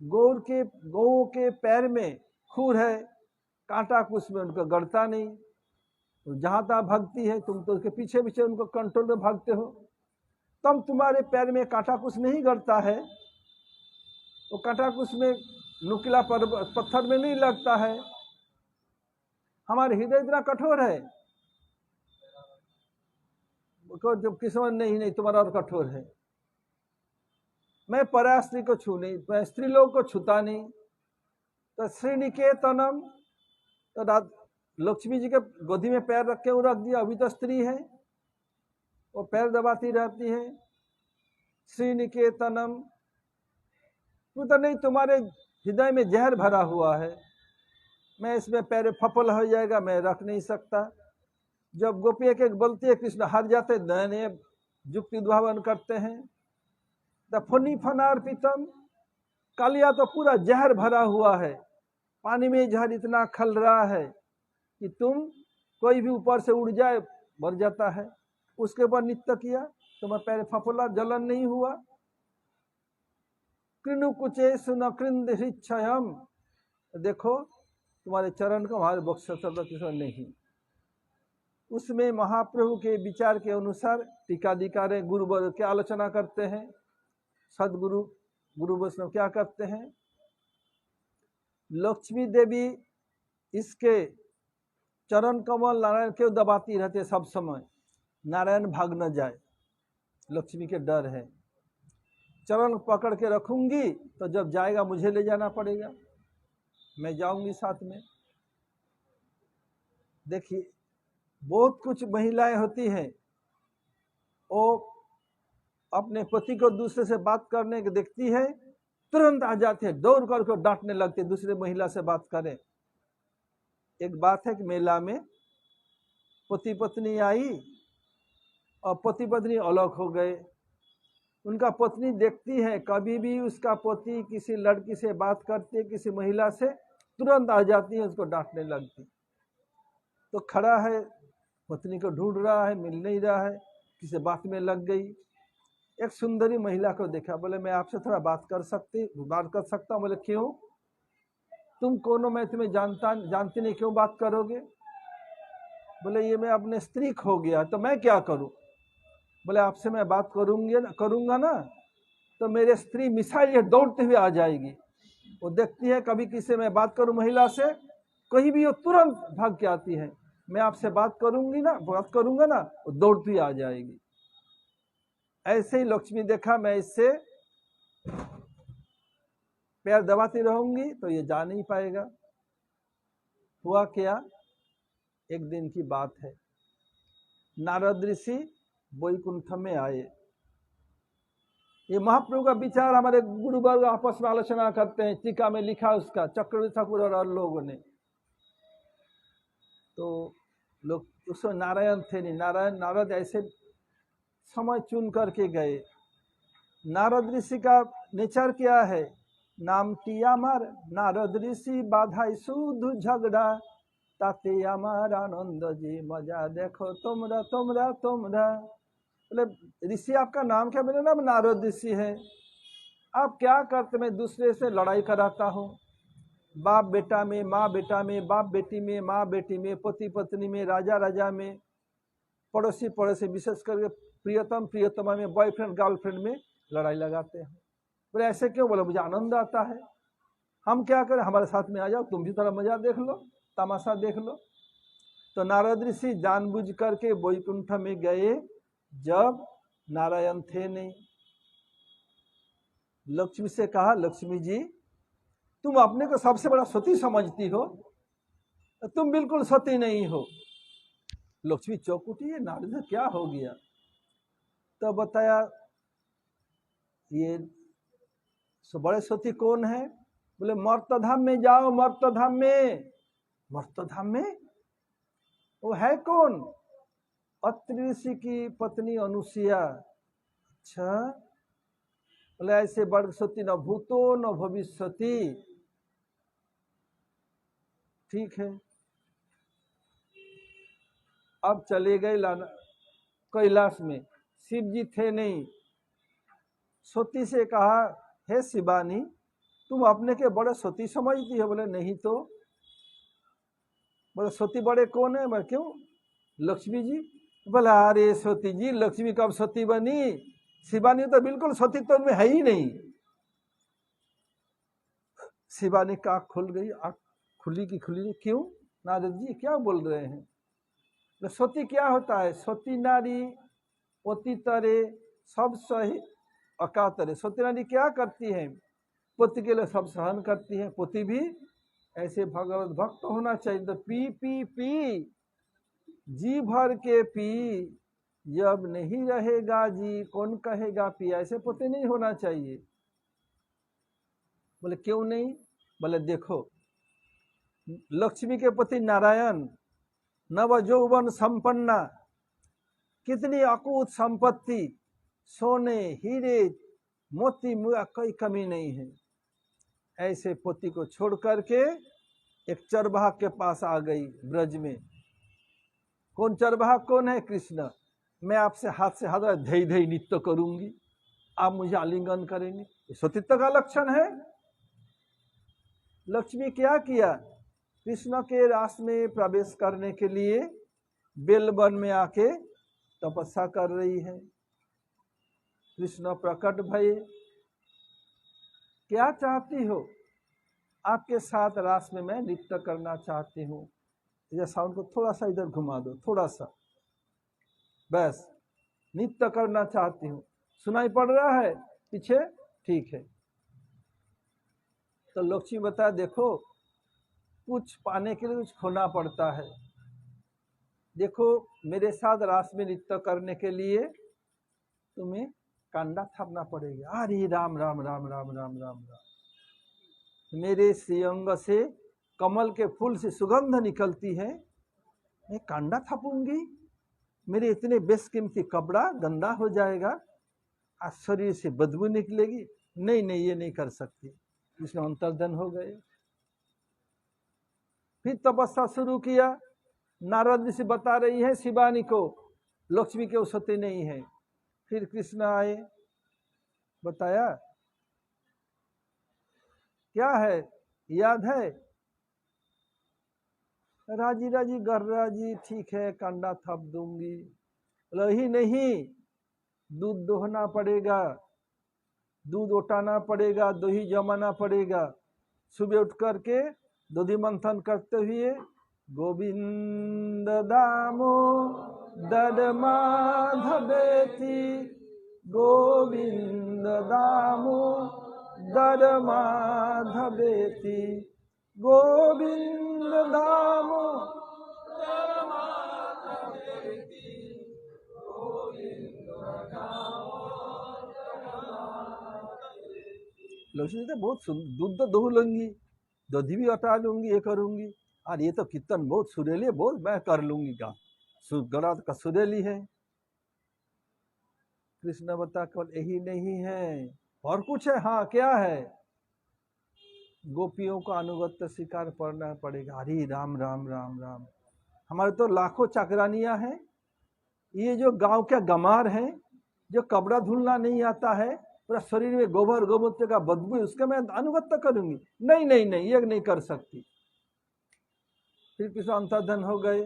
गौओं के पैर में खूर है, कांटा कुछ में उनको गड़ता नहीं, तो जहां तहां भागती है, तुम तो उसके पीछे पीछे उनको कंट्रोल में भागते हो, तब तुम्हारे पैर में कांटा कुछ नहीं गड़ता है, वो कांटा कुछ में नुकीला पत्थर में नहीं लगता है। हमारे हृदय इतना कठोर है, जब किस्मत नहीं तुम्हारा और कठोर है। मैं परा स्त्री को छू नहीं, मैं स्त्री लोग को छूता नहीं। तो श्रीनिकेतनम, तो लक्ष्मी जी के गोदी में पैर रख के वो रख दिया, अभी तो स्त्री है, वो पैर दबाती रहती है। श्रीनिकेतनम, तो नहीं तुम्हारे हृदय में जहर भरा हुआ है, मैं इसमें पैर फफल हो जाएगा, मैं रख नहीं सकता। जब गोपी एक एक बोलती है, कृष्ण हार जाते, नए युक्ति उद्भावन करते हैं। फनी फनार्पितम, कालिया तो पूरा जहर भरा हुआ है, पानी में जहर इतना खल रहा है कि तुम कोई भी ऊपर से उड़ जाए मर जाता है। उसके ऊपर नित्य किया, तुम्हारे पैर फफला, जलन नहीं हुआ। कृणु कुचे सुन कृंद हृच्छयम, देखो तुम्हारे चरण को हमारे बक्ष नहीं। उसमें महाप्रभु के विचार के अनुसार टीकाधिकार गुरु वर्ग क्या आलोचना करते हैं, सदगुरु गुरु वैष्णव क्या करते हैं। लक्ष्मी देवी इसके चरण कमल नारायण क्यों दबाती रहते सब समय, नारायण भाग न जाए, लक्ष्मी के डर है। चरण पकड़ के रखूंगी तो जब जाएगा मुझे ले जाना पड़ेगा, मैं जाऊंगी साथ में। देखिए बहुत कुछ महिलाएं होती हैं, वो अपने पति को दूसरे से बात करने के देखती है, तुरंत आ जाती है, दौड़ कर डांटने लगती है दूसरे महिला से बात करें। एक बात है कि मेला में पति पत्नी आई और पति पत्नी अलग हो गए। उनका पत्नी देखती है कभी भी उसका पति किसी लड़की से बात करते, किसी महिला से, तुरंत आ जाती है, उसको डांटने लगती। तो खड़ा है, पत्नी को ढूंढ रहा है, मिल नहीं रहा है, किसी बात में लग गई। एक सुंदरी महिला को देखा, बोले मैं आपसे थोड़ा बात कर सकता हूँ। बोले क्यों, तुम कौन हो, मैं तुम्हें जानती नहीं, क्यों बात करोगे। बोले ये मैं अपने स्त्री खो गया तो मैं क्या करूं। बोले आपसे मैं बात करूंगा ना तो मेरे स्त्री मिसाइल दौड़ते हुए आ जाएगी। वो देखती है कभी किसी मैं बात करूं महिला से, कहीं भी वो तुरंत भाग के आती है, मैं आपसे बात करूंगा ना वो दौड़ती आ जाएगी। ऐसे ही लक्ष्मी देखा, मैं इससे पैर दबाती रहूंगी तो ये जा नहीं पाएगा। हुआ क्या, एक दिन की बात है, नारद ऋषि वैकुंठ में आए। ये महाप्रभु का विचार हमारे गुरु वर्ग आपस में आलोचना करते हैं, टीका में लिखा उसका, चक्रवर्ती ठाकुर और लोगों ने। तो लोग उसमें नारायण थे नहीं, नारद ऐसे समय चुन करके गए। नारद ऋषि का नेचर क्या है, नाम टी आमार नारद ऋषि बाधाई शुद्ध झगड़ा, ताते आमार आनंद जी मजा देखो तुमरा तुमरा तुमरा। बोले ऋषि आपका नाम क्या, मेरा नाम नारद ऋषि है। आप क्या करते, मैं दूसरे से लड़ाई कराता हूँ, बाप बेटा में, माँ बेटा में, बाप बेटी में, माँ बेटी में, पति पत्नी में, राजा राजा में, पड़ोसी पड़ोसी, विशेष करके प्रियतम प्रियतमा में, बॉयफ्रेंड गर्लफ्रेंड में लड़ाई लगाते हैं। बोले ऐसे क्यों, बोले मुझे आनंद आता है। हम क्या करें, हमारे साथ में आ जाओ, तुम भी थोड़ा मजा देख लो, तमाशा देख लो। तो नारद ऋषि जानबूझ करके वैकुंठ में गए जब नारायण थे नहीं। लक्ष्मी से कहा, लक्ष्मी जी तुम अपने को सबसे बड़ा सती समझती हो, तुम बिल्कुल सती नहीं हो। लक्ष्मी चौंक उठी, है नारद क्या हो गया। तो बताया ये बड़े सती कौन है। बोले मर्तधाम में जाओ, मर्तधाम में। मर्तधाम में वो है कौन, अत्रि ऋषि की पत्नी अनुसुईया। अच्छा, बोले ऐसे बड़ सती न भूतो न भविष्यति। ठीक है, अब चले गए कैलाश में, शिव जी थे नहीं। सती से कहा, हे शिवानी तुम अपने के बड़े सती समझती है। बोले नहीं तो, बोले सती बड़े कौन है? मैं क्यों? लक्ष्मी जी। बोला अरे सती जी, लक्ष्मी कब सती बनी? शिवानी तो बिल्कुल सतीत्व में है ही नहीं। शिवानी की आंख खुल गई। आंख खुली की खुली नहीं। क्यों नारद जी क्या बोल रहे हैं? तो सती क्या होता है? सती नारी पति तरे सब सही अकातरे। सती नारी क्या करती है? पति के लिए सब सहन करती है। पति भी ऐसे भगवत भक्त होना चाहिए। तो पी पी पी जी भर के पी, जब नहीं रहेगा जी कौन कहेगा पी। ऐसे पति नहीं होना चाहिए। बोले क्यों नहीं? बोले देखो, लक्ष्मी के पति नारायण नव यौवन संपन्ना, कितनी अकूत संपत्ति, सोने हीरे मोती मुआ कोई कमी नहीं है। ऐसे पति को छोड़ करके एक चरवाहा के पास आ गई ब्रज में। कौन चरवाहा? कौन है? कृष्ण। मैं आपसे हाथ से हाथ धई धई नृत्य करूंगी, आप मुझे आलिंगन करेंगे। सतीत्व का लक्षण है। लक्ष्मी क्या किया? कृष्ण के रास में प्रवेश करने के लिए बेलवन में आके तपस्या कर रही है। कृष्ण प्रकट भये। क्या चाहती हो? आपके साथ रास में मैं नृत्य करना चाहती हूँ। ये साउंड को थोड़ा सा इधर घुमा दो, थोड़ा सा, बस। नृत्य करना चाहती हूँ। सुनाई पड़ रहा है पीछे? ठीक है। तो लक्ष्मी बताया देखो, कुछ पाने के लिए कुछ खोना पड़ता है। देखो मेरे साथ रास में नृत्य करने के लिए तुम्हें कांडा थापना पड़ेगा। अरे राम राम राम राम राम राम राम। मेरे श्रीअंग से कमल के फूल से सुगंध निकलती है, मैं कांडा थापूंगी? मेरे इतने बेशकीमती कपड़ा गंदा हो जाएगा, आज शरीर से बदबू निकलेगी। नहीं नहीं, ये नहीं कर सकती। कृष्ण अंतर्धन हो गए। फिर तपस्या शुरू किया। नारद ऋषि बता रही है शिवानी को लक्ष्मी के सती नहीं है। फिर कृष्ण आए, बताया क्या है, याद है? राजी राजी गर्रा जी, ठीक है कांडा थप दूंगी। ही नहीं, दूध दोहना पड़ेगा, दूध उठाना पड़ेगा, दही जमाना पड़ेगा। सुबह उठ करके दधि मंथन करते हुए गोविंद दामो दद माधवेति, गोविंद दामो दद माधवेति, गोविंद दामो दद माधवेति, गोविंद दामो दद माधवेति। लक्ष्मी तो बहुत दूध तो दोह लूंगी, दधी भी हटा लूंगी, ये करूंगी। और ये तो कीर्तन बहुत सुरेली है, बहुत मैं कर लूंगी। का गला का सुरेली है। कृष्ण बता केवल यही नहीं है, और कुछ है। हाँ क्या है? गोपियों का अनुगत्य स्वीकार करना पड़ेगा। हरि राम राम राम राम। हमारे तो लाखों चाकरानियां हैं। ये जो गांव के गमार हैं, जो कपड़ा धुलना नहीं आता है, पूरा शरीर में गोबर गोमूत्र का बदबू, उसका मैं अनुगत्य करूंगी। नहीं नहीं नहीं, ये नहीं कर सकती। फिर कृष्ण अंतर्धन हो गए।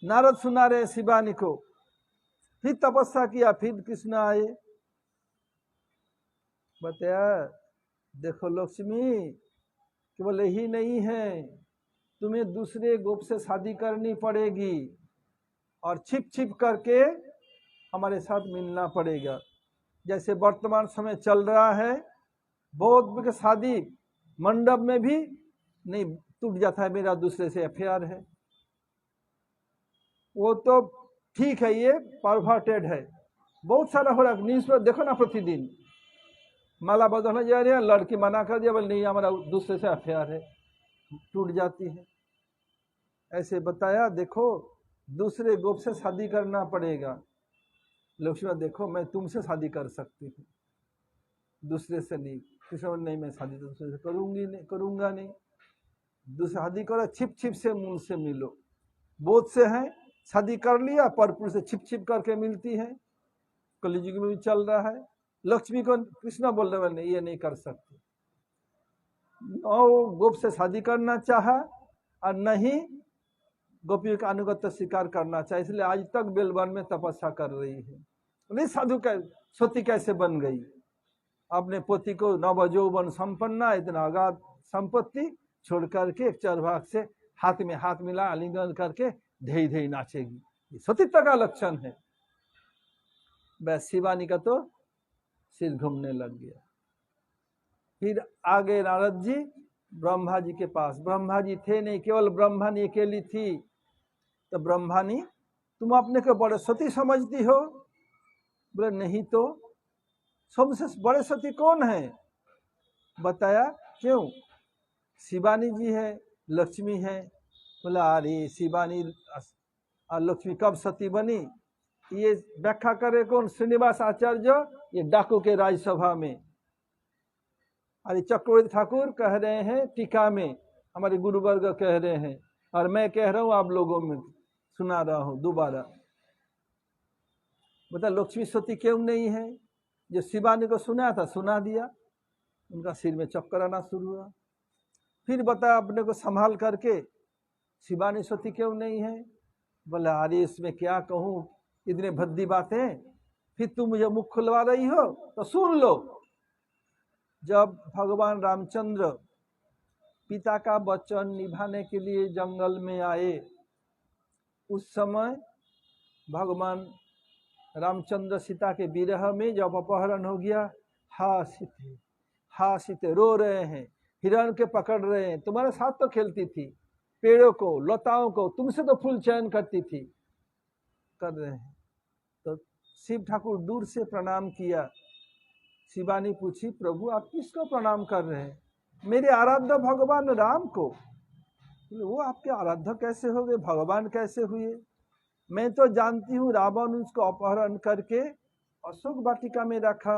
नारद सुना रहे शिवानी को। फिर तपस्या किया। फिर कृष्ण आए, बताया देखो लक्ष्मी, केवल यही नहीं है, तुम्हें दूसरे गोप से शादी करनी पड़ेगी और छिप छिप करके हमारे साथ मिलना पड़ेगा। जैसे वर्तमान समय चल रहा है, बहुत के शादी मंडप में भी नहीं टूट जाता है, मेरा दूसरे से अफेयर है। वो तो ठीक है, ये परवर्टेड है। बहुत सारा हो रहा है न्यूज पर, देखो ना प्रतिदिन। माला बदलने जा रहे हैं, लड़की मना कर दिया, बोले नहीं हमारा दूसरे से अफेयर है, टूट जाती है। ऐसे बताया देखो दूसरे गोप से शादी करना पड़ेगा। लक्ष्मण देखो मैं तुमसे शादी कर सकती हूँ, दूसरे से नहीं। कृष्ण नहीं, मैं शादी दूसरे से करूंगी नहीं, करूंगा नहीं। दूसरे शादी करो, छिप छिप से मुंह से मिलो। बहुत से हैं शादी कर लिया, पर पुरुष से छिप छिप करके मिलती है। कलयुग में भी चल रहा है। लक्ष्मी को कृष्ण बोल रहे नहीं, ये नहीं कर सकती। गोप से शादी करना चाहा और नहीं गोपियों का अनुगत्य स्वीकार करना चाहिए, इसलिए आज तक बेलवन में तपस्या कर रही है। नहीं साधु सती कैसे बन गई? अपने पति को नवजौवन संपन्ना इतना अगाध संपत्ति छोड़ करके एक चरवाक से हाथ में हाथ मिला आलिंगन करके धई धई नाचेगी, ये सतीत्व का लक्षण है। बस शिवानी का तो सिर घूमने लग गया। फिर आगे नारद जी ब्रह्मा जी के पास, ब्रह्मा जी थे नहीं, केवल ब्रह्मणी अकेली थी। तो ब्रह्मणी तुम अपने को बड़े सती समझती हो? बोले नहीं तो, सबसे बड़े सती कौन है? बताया क्यों? शिवानी जी है, लक्ष्मी है। बोला अरे शिवानी और लक्ष्मी कब सती बनी? ये व्याख्या करे कौन? श्रीनिवास आचार्य, ये डाकू के राजसभा में। अरे चक्रवर्ती ठाकुर कह रहे हैं टीका में, हमारे गुरुवर्ग कह रहे हैं, और मैं कह रहा हूं आप लोगों में सुना रहा हूं दोबारा। बता लक्ष्मी सती क्यों नहीं है? जो शिवानी को सुना था सुना दिया, उनका सिर में चक्कर आना शुरू हुआ। फिर बता अपने को संभाल करके शिवानी सती क्यों नहीं है? बोला अरे इसमें क्या कहूं, इतने भद्दी बातें, फिर तुम मुझे मुख खुलवा रही हो तो सुन लो। जब भगवान रामचंद्र पिता का वचन निभाने के लिए जंगल में आए, उस समय भगवान रामचंद्र सीता के विरह में जब अपहरण हो गया, हा सीते रो रहे हैं, हिरण के पकड़ रहे हैं, तुम्हारे साथ तो खेलती थी, पेड़ों को लताओं को तुमसे तो फूल चयन करती थी, कर रहे हैं। तो शिव ठाकुर दूर से प्रणाम किया। शिवानी पूछी प्रभु आप किसको प्रणाम कर रहे हैं? मेरे आराध्य भगवान राम को। वो आपके आराध्य कैसे हो गए, भगवान कैसे हुए? मैं तो जानती हूँ रावण उसको अपहरण करके अशोक वाटिका में रखा,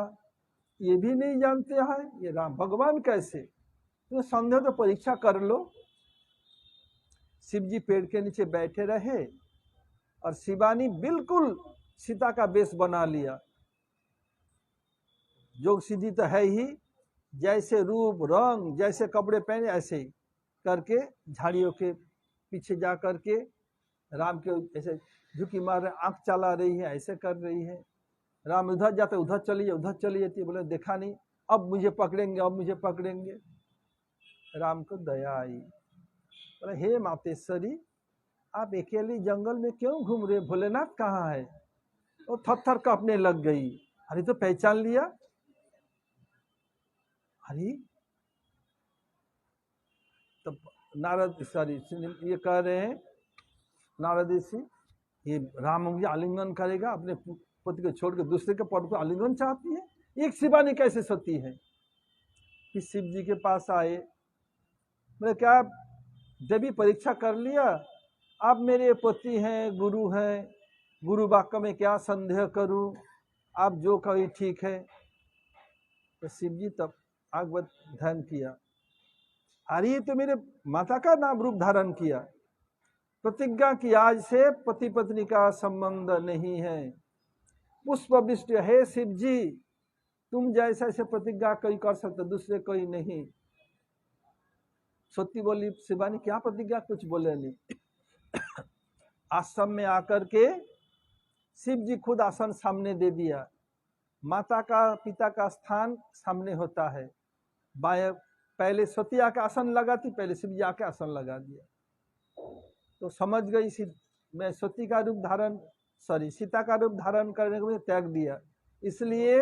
ये भी नहीं जानते हैं ये राम भगवान कैसे? तो संदेह तो परीक्षा कर लो। शिव जी पेड़ के नीचे बैठे रहे और शिवानी बिल्कुल सीता का वेश बना लिया। जोग सिद्धि तो है ही, जैसे रूप रंग जैसे कपड़े पहने ऐसे ही करके झाड़ियों के पीछे जा करके राम के ऐसे झुकी मार रहे, आंख चला रही है, ऐसे कर रही है। राम उधर जाते उधर चली जाती, बोले देखा नहीं, अब मुझे पकड़ेंगे, अब मुझे पकड़ेंगे। राम को दया आई, बोले हे मातेश्वरी आप अकेली जंगल में क्यों घूम रहे, भोलेनाथ कहाँ है? वो थर-थर कांपने लग गई। अरे तो पहचान लिया? अरे तो नारद ये कह रहे हैं नारद ऋषि, ये राम मुझे आलिंगन करेगा, अपने पति को छोड़ के दूसरे के पद को आलिंगन चाहती है, एक शिवानी कैसे सती है? फिर शिव जी के पास आए, बोले क्या देवी परीक्षा कर लिया, आप मेरे पति हैं, गुरु वाक्य में क्या संदेह करूं, आप जो कही ठीक है। तो शिव जी तब आगवत ध्यान किया, अरे तो मेरे माता का नाम रूप धारण किया, प्रतिज्ञा की आज से पति पत्नी का संबंध नहीं है। पुष्प विष्ट है शिव जी, तुम जैसा ऐसे प्रतिज्ञा कोई कर सकते, दूसरे कोई नहीं। सती बोली शिवानी क्या प्रतिज्ञा, कुछ बोले नहीं। आश्रम में आकर के शिव जी खुद आसन सामने दे दिया। माता का पिता का स्थान सामने होता है, बाएं पहले सती आके आसन लगाती, पहले शिव जी आके आसन लगा दिया। तो समझ गई मैं सती का रूप धारण सीता का रूप धारण करने को त्याग दिया, इसलिए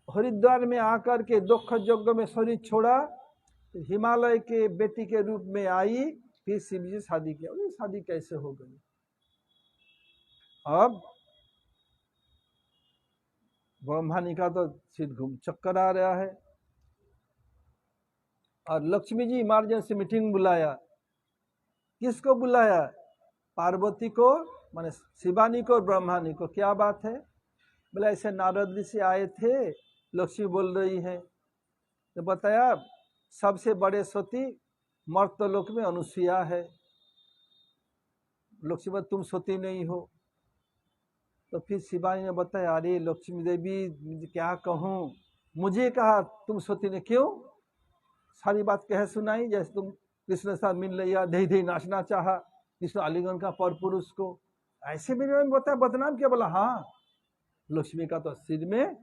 हरिद्वार में आकर के दुख यज्ञ में शरीर छोड़ा, हिमालय के बेटी के रूप में आई, फिर शिव जी शादी किया। ये शादी कैसे हो गई? अब ब्रह्मणी का तो सिर घूम चक्कर आ रहा है। और लक्ष्मी जी इमरजेंसी मीटिंग बुलाया। किसको बुलाया? पार्वती को, माने शिवानी को और ब्रह्मणी को। क्या बात है? बोले ऐसे नारद ऋषि आए थे, लक्ष्मी बोल रही है। तो बताया सबसे बड़े सती मर्तलोक में अनुसुईया है। लक्ष्मी बोले तुम सती नहीं हो। तो फिर शिवानी ने बताया अरे लक्ष्मी देवी क्या कहूँ, मुझे कहा तुम सती ने, क्यों? सारी बात कह सुनाई, जैसे तुम कृष्ण के साथ मिल लिया, धई धई नाचना चाहा, कृष्ण आलिंगन का पर पुरुष को, ऐसे मेरे में बताया, बदनाम किया। बोला हाँ, लक्ष्मी का तो सिर में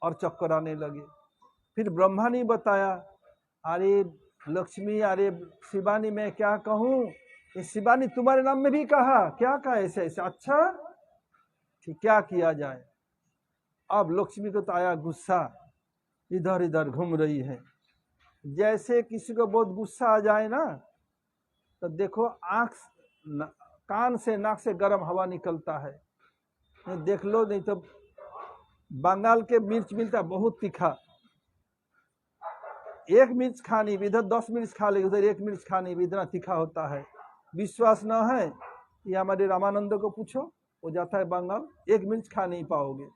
और चक्कर आने लगे। फिर ब्रह्मा ने बताया, अरे लक्ष्मी, अरे शिवानी, मैं क्या कहूँ, ये शिवानी तुम्हारे नाम में भी कहा, क्या कहा ऐसे ऐसे, अच्छा ठीक, क्या किया जाए। अब लक्ष्मी को तो आया गुस्सा, इधर इधर घूम रही है। जैसे किसी को बहुत गुस्सा आ जाए ना, तो देखो कान से नाक से गर्म हवा निकलता है, नहीं देख लो, नहीं तो बंगाल के मिर्च मिलता बहुत तीखा, एक मिर्च खानी भी, इधर 10 मिर्च खा लेगी, उधर 1 मिर्च खानी भी, इतना तीखा होता है। विश्वास न है, ये हमारे रामानंद को पूछो, वो जाता है बंगाल, 1 मिर्च खा नहीं पाओगे।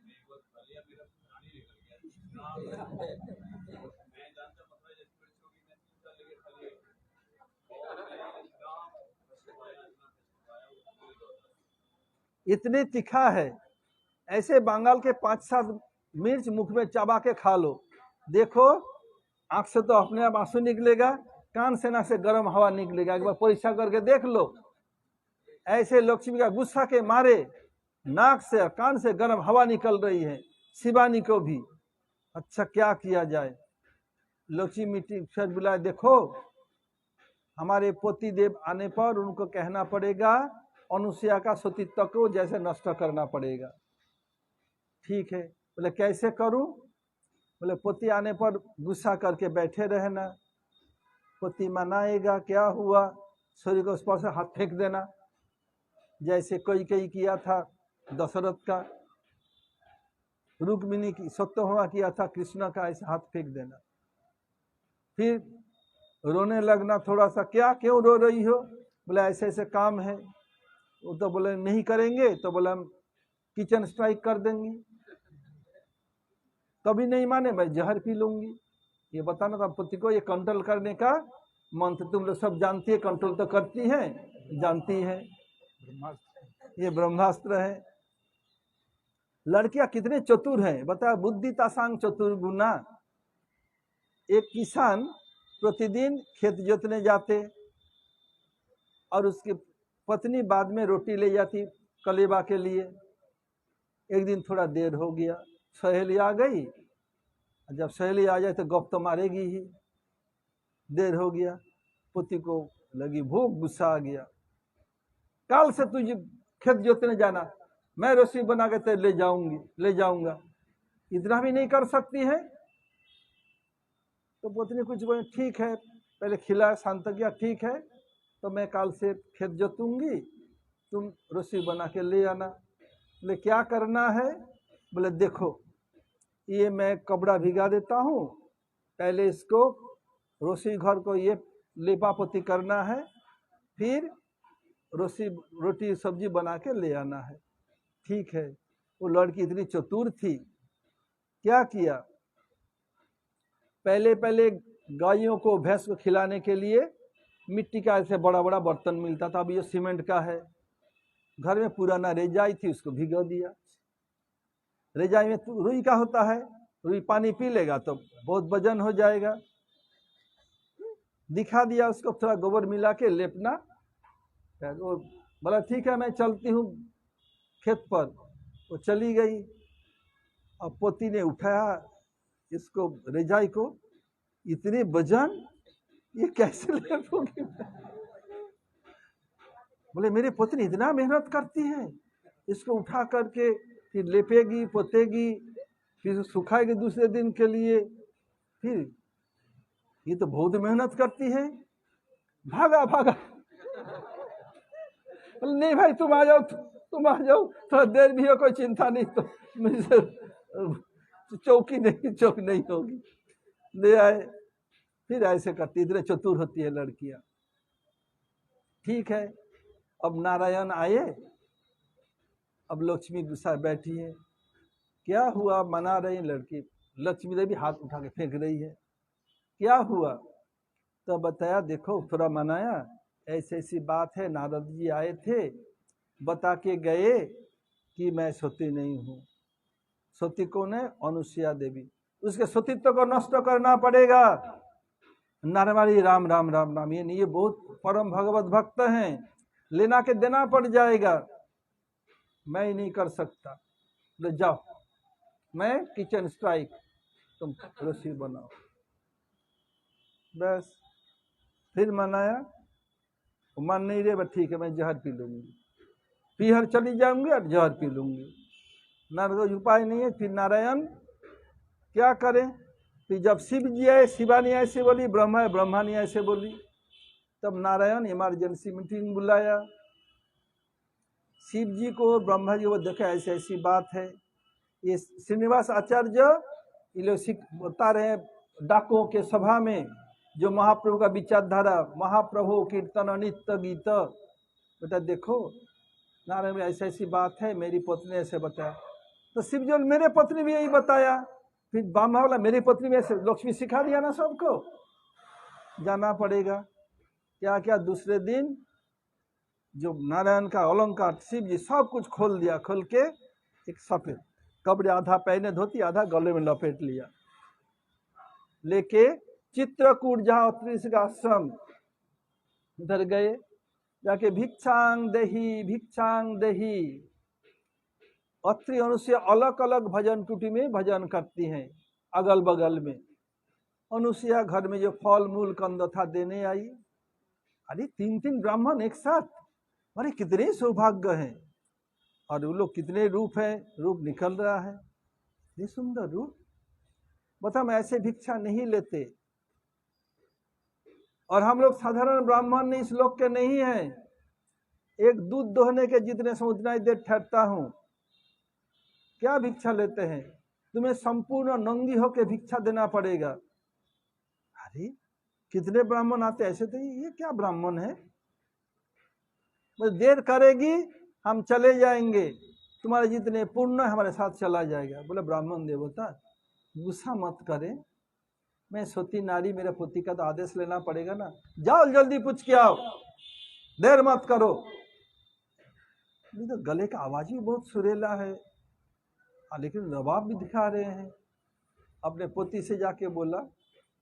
इतने तीखा है, ऐसे बंगाल के 5-7 मिर्च मुख में चबा के खा लो, देखो आंख से तो अपने आप आंसू निकलेगा, कान से नाक से गर्म हवा निकलेगा, एक बार परीक्षा करके देख लो। ऐसे लक्ष्मी का गुस्सा के मारे नाक से और कान से गर्म हवा निकल रही है, शिवानी को भी। अच्छा क्या किया जाए, लक्ष्मी मीटिंग फिर बुलाए, देखो हमारे पोती देव आने पर उनको कहना पड़ेगा, अनुसुईया का सतीत्व को जैसे नष्ट करना पड़ेगा। ठीक है, बोले कैसे करूं, बोले पोती आने पर गुस्सा करके बैठे रहना, पोती मनाएगा, क्या हुआ, सूर्य को स्पर्श हाथ फेंक देना, जैसे कोई किया था दशरथ का, रुक्मिणी की सत्यभामा किया था कृष्ण का, ऐसे हाथ फेंक देना। फिर रोने लगना थोड़ा सा, क्या क्यों रो रही हो, बोले ऐसे ऐसे काम है। वो तो बोले नहीं करेंगे, तो बोला हम किचन स्ट्राइक कर देंगे। कभी नहीं माने, मैं जहर पी लूंगी। ये बताना था पति को, ये कंट्रोल करने का मंत्र तुम लोग सब जानती है, कंट्रोल तो करती है, जानती है, ये ब्रह्मास्त्र है। लड़कियां कितने चतुर हैं, बता, बुद्धि तासांग चतुर्गुना। एक किसान प्रतिदिन खेत जोतने जाते और उसकी पत्नी बाद में रोटी ले जाती कलेबा के लिए। एक दिन थोड़ा देर हो गया, सहेली आ गई, जब सहेली आ जाए तो गप तो मारेगी ही, देर हो गया, पति को लगी भूख, गुस्सा आ गया, कल से तुझे खेत जोतने जाना, मैं रसोई बना के तेरे ले जाऊंगा, इतना भी नहीं कर सकती है। तो पत्नी कुछ बोले, ठीक है, पहले खिलाया, शांत किया, ठीक है तो मैं कल से खेत जोतूंगी, तुम रसोई बना के ले आना। बोले क्या करना है, बोले देखो ये मैं कपड़ा भिगा देता हूँ, पहले इसको रसोई घर को ये लेपा पोती करना है, फिर रोटी सब्जी बना के ले आना है। ठीक है, वो लड़की इतनी चतुर थी, क्या किया, पहले गायों को, भैंस को खिलाने के लिए मिट्टी का ऐसे बड़ा बड़ा बर्तन मिलता था, अब ये सीमेंट का है। घर में पुराना रेजाई थी, उसको भिगो दिया। रेजाई में रुई का होता है, रुई पानी पी लेगा तो बहुत वजन हो जाएगा। दिखा दिया उसको, थोड़ा गोबर मिला के लेपना। वो बोला ठीक है मैं चलती हूँ खेत पर। वो चली गई। अब पोती ने उठाया इसको, रेजाई को, इतने वजन, ये कैसे लेपोगी। बोले मेरी पत्नी इतना मेहनत करती है, इसको उठा करके फिर लेपेगी, पोतेगी, फिर सुखाएगी दूसरे दिन के लिए, फिर ये तो बहुत मेहनत करती है। भागा भागा, नहीं भाई तुम आ जाओ, थोड़ा देर भी हो, कोई चिंता नहीं, तो मुझे चौक नहीं होगी। ले आए, फिर ऐसे करती, इतने चतुर होती है लड़कियां। ठीक है, अब नारायण आए, अब लक्ष्मी गुस्सा बैठी है, क्या हुआ, मना रही लड़की, लक्ष्मी देवी हाथ उठा के फेंक रही है, क्या हुआ, तो बताया देखो थोड़ा मनाया, ऐसी ऐसी बात है, नारद जी आए थे, बता के गए कि मैं सती नहीं हूँ। सती कौन है, अनुसुईया देवी, उसके सतीत्व को नष्ट करना पड़ेगा। नारवाली राम राम राम राम, ये बहुत परम भगवत भक्त हैं, लेना के देना पड़ जाएगा, मैं ही नहीं कर सकता। ले जाओ, मैं किचन स्ट्राइक, तुम रसोई बनाओ। बस फिर मनाया, मान नहीं रहे, बस ठीक है मैं जहर पी लूंगी, पीहर चली जाऊंगी और जहर पी लूंगी। नारद उपाय नहीं है। फिर नारायण क्या करें? फिर जब शिव जी आए, शिवानी ऐसे बोली, ब्रह्मा ने ऐसे बोली, तब नारायण इमरजेंसी मीटिंग बुलाया। शिव जी को, ब्रह्मा जी को देखा ऐसी ऐसी बात है। ये श्रीनिवास आचार्य ये लोग बता रहे हैं डाकुओं के सभा में, जो महाप्रभु का विचारधारा, महाप्रभु कीर्तन नित्य गीत। बेटा देखो नारायण में ऐसी ऐसी बात है, मेरी पत्नी ऐसे बताया। तो शिव जी मेरे पत्नी भी यही बताया। फिर ब्रह्मा बोला मेरी पत्नी में ऐसे, लक्ष्मी सिखा दिया ना सबको, जाना पड़ेगा। क्या क्या दूसरे दिन जो नारायण का अलंकार, शिव जी सब कुछ खोल दिया, खोल के एक सफेद कपड़े, आधा पहने धोती, आधा गले में लपेट लिया, लेके चित्रकूट जहाँ अत्रि का आश्रम, उधर गए। जाके भिक्षांग देही। अत्रि अनुसुईया अलग अलग भजन टूटी में भजन करती हैं, अगल बगल में। अनुसुईया घर में जो फल मूल कंद था देने आई। अरे 3 ब्राह्मण एक साथ, अरे कितने सौभाग्य हैं। और वो लोग कितने रूप है, रूप निकल रहा है, ये सुंदर रूप। बता, मैं ऐसे भिक्षा नहीं लेते। और हम लोग साधारण ब्राह्मण नहीं, इस लोक के नहीं है। एक दूध दोहने के जितने से उतना ही देर ठहरता हूं, क्या भिक्षा लेते हैं? तुम्हें संपूर्ण नंगी होकर भिक्षा देना पड़ेगा। अरे कितने ब्राह्मण आते ऐसे, तो ये क्या ब्राह्मण है? देर करेगी हम चले जाएंगे, तुम्हारे जितने पुण्य हमारे साथ चला जाएगा। बोले ब्राह्मण देवता गुस्सा मत करें, मैं सती नारी, मेरे पति का तो आदेश लेना पड़ेगा ना। जाओ जल्दी पूछ के आओ, देर मत करो। तो गले का आवाज भी बहुत सुरीला है, लेकिन रबाब भी दिखा रहे हैं। अपने पति से जाके बोला,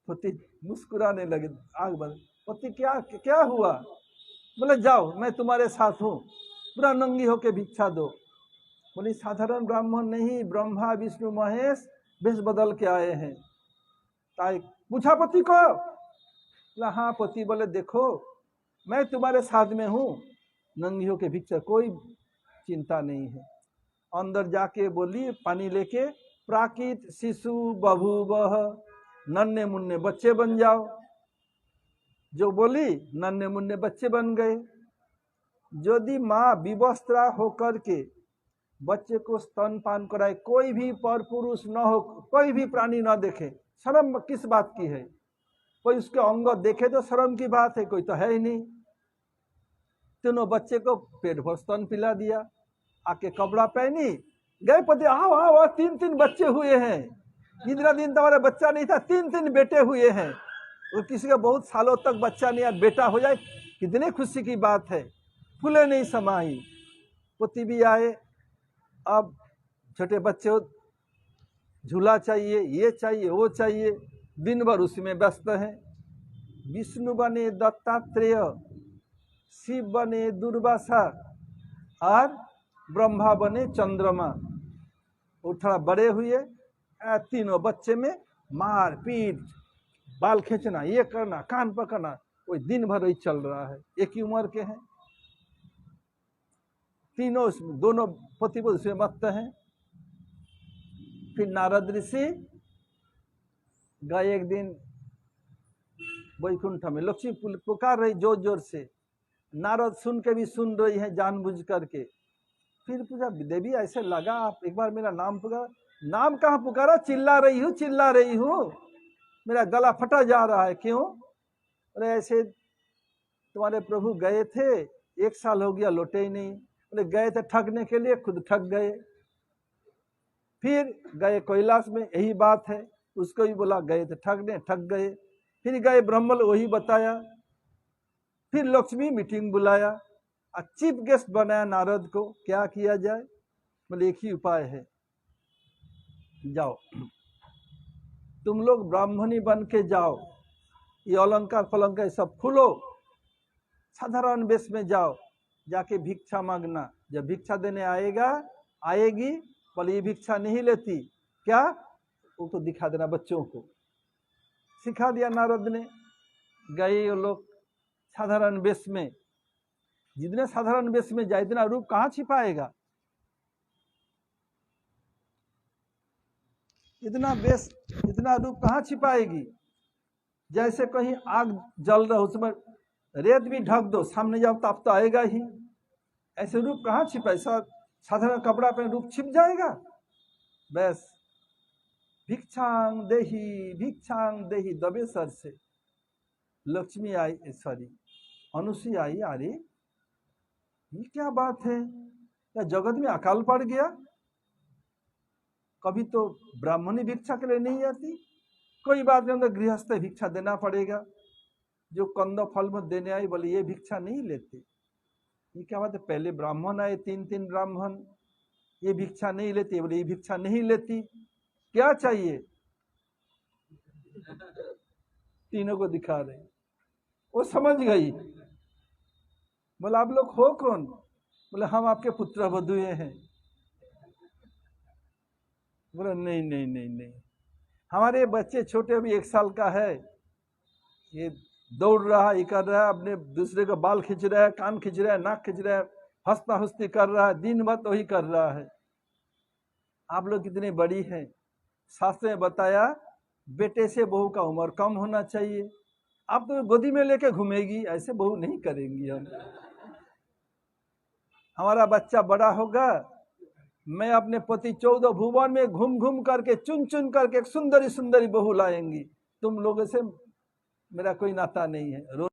पति मुस्कुराने लगे, आग बंद। पति क्या हुआ? बोले जाओ मैं तुम्हारे साथ हूँ, पूरा नंगी होके भिक्षा दो। बोली साधारण ब्राह्मण नहीं, ब्रह्मा विष्णु महेश वेश बदल के आए हैं। पूछा पति को? बोला हाँ पति। बोले देखो मैं तुम्हारे साथ में हूँ, नंगी होके भिक्षा, कोई चिंता नहीं है। अंदर जाके बोली पानी लेके, प्राकृत शिशु बभूवः, नन्हे मुन्ने बच्चे बन जाओ। जो बोली नन्हे मुन्ने बच्चे बन गए। यदि माँ विवस्त्रा होकर के बच्चे को स्तनपान कराए, कोई भी पर पुरुष न हो, कोई भी प्राणी न देखे, शर्म किस बात की है? कोई उसके अंग देखे तो शर्म की बात है, कोई तो है ही नहीं। तीनों बच्चे को पेट भर स्तन पिला दिया, आके कपड़ा पहनी, गए पति, आओ आओ, 3 बच्चे हुए हैं। इतना दिन तुम्हारा बच्चा नहीं था, 3 बेटे हुए हैं। और किसी का बहुत सालों तक बच्चा नहीं, यार बेटा हो जाए कितने खुशी की बात है। फूले नहीं समाई। पति भी आए, अब छोटे बच्चे झूला चाहिए, ये चाहिए, वो चाहिए, दिन भर उसी में व्यस्त हैं। विष्णु बने दत्तात्रेय, शिव बने दुर्वासा और ब्रह्मा बने चंद्रमा। वो थोड़ा बड़े हुए, तीनों बच्चे में मार पीट, बाल खींचना, ये करना, कान पकड़ना, वो दिन भर ही चल रहा है। एक ही उम्र के हैं तीनों, दोनों पति पत्नी उसमें मस्त हैं। फिर नारद ऋषि गए एक दिन वैकुंठ में, लक्ष्मी पुकार रही जोर जोर से, नारद सुन के भी सुन रही है जानबूझ करके। फिर पूछा देवी ऐसे लगा आप एक बार मेरा नाम पुकारा। नाम कहाँ पुकारा? चिल्ला रही हूँ, मेरा गला फटा जा रहा है। क्यों? बोले ऐसे तुम्हारे प्रभु गए थे, 1 साल हो गया लौटे ही नहीं। बोले गए थे ठगने के लिए, खुद ठग गए। फिर गए कैलाश में, यही बात है, उसको भी बोला गए थे ठगने, ठग गए। फिर गए ब्रह्मल, वही बताया। फिर लक्ष्मी मीटिंग बुलाया, चीफ गेस्ट बनाया नारद को। क्या किया जाए? बोले एक ही उपाय है, जाओ तुम लोग ब्राह्मणी बन के जाओ, ये अलंकार फलंकार सब फूलो, साधारण वेश में जाओ, जाके भिक्षा मांगना। जब भिक्षा देने आएगी, बोले ये भिक्षा नहीं लेती क्या, वो तो दिखा देना बच्चों को, सिखा दिया नारद ने। गए वो लोग साधारण वेश में, जितने साधारण वेश में जाए इतना रूप कहाँ छिपाएगा, इतना वेश इतना रूप कहाँ छिपाएगी। जैसे कहीं आग जल रहा उसमें रेत भी ढक दो, सामने जाओ ताप तो आएगा ही, ऐसे रूप कहाँ छिपाए, साधारण कपड़ा पे रूप छिप जाएगा। बस भिक्षांग देही दबे सर से। लक्ष्मी आई, सॉरी अनुसुईया आई, अरे ये क्या बात है, क्या जगत में अकाल पड़ गया, कभी तो ब्राह्मणी भिक्षा के लिए नहीं आती, कोई बात नहीं, उनको गृहस्थ भिक्षा देना पड़ेगा। जो कंद फल में देने आई, बोले ये भिक्षा नहीं लेते, ये क्या बात है, पहले ब्राह्मण आए 3 ब्राह्मण, ये भिक्षा नहीं लेती, बोले ये भिक्षा नहीं लेती, क्या चाहिए, तीनों को दिखा रहे। वो समझ गई, बोला आप लोग हो कौन, बोले हम आपके पुत्र वधुए हैं। बोला नहीं नहीं नहीं नहीं, हमारे बच्चे छोटे, अभी 1 साल का है, ये दौड़ रहा है, ये कर रहा है, अपने दूसरे का बाल खींच रहा है, कान खींच रहा है, नाक खींच रहा है, हंसता हंसती कर रहा है, दिन भर वही कर रहा है। आप लोग कितने बड़ी हैं, शास्त्र में बताया बेटे से बहू का उम्र कम होना चाहिए, आप तो गोदी में लेके घूमेगी, ऐसे बहू नहीं करेंगी हम। हमारा बच्चा बड़ा होगा, मैं अपने पति 14 भुवन में घूम घूम करके चुन चुन करके एक सुंदरी सुंदरी बहू लाएंगी, तुम लोगों से मेरा कोई नाता नहीं है।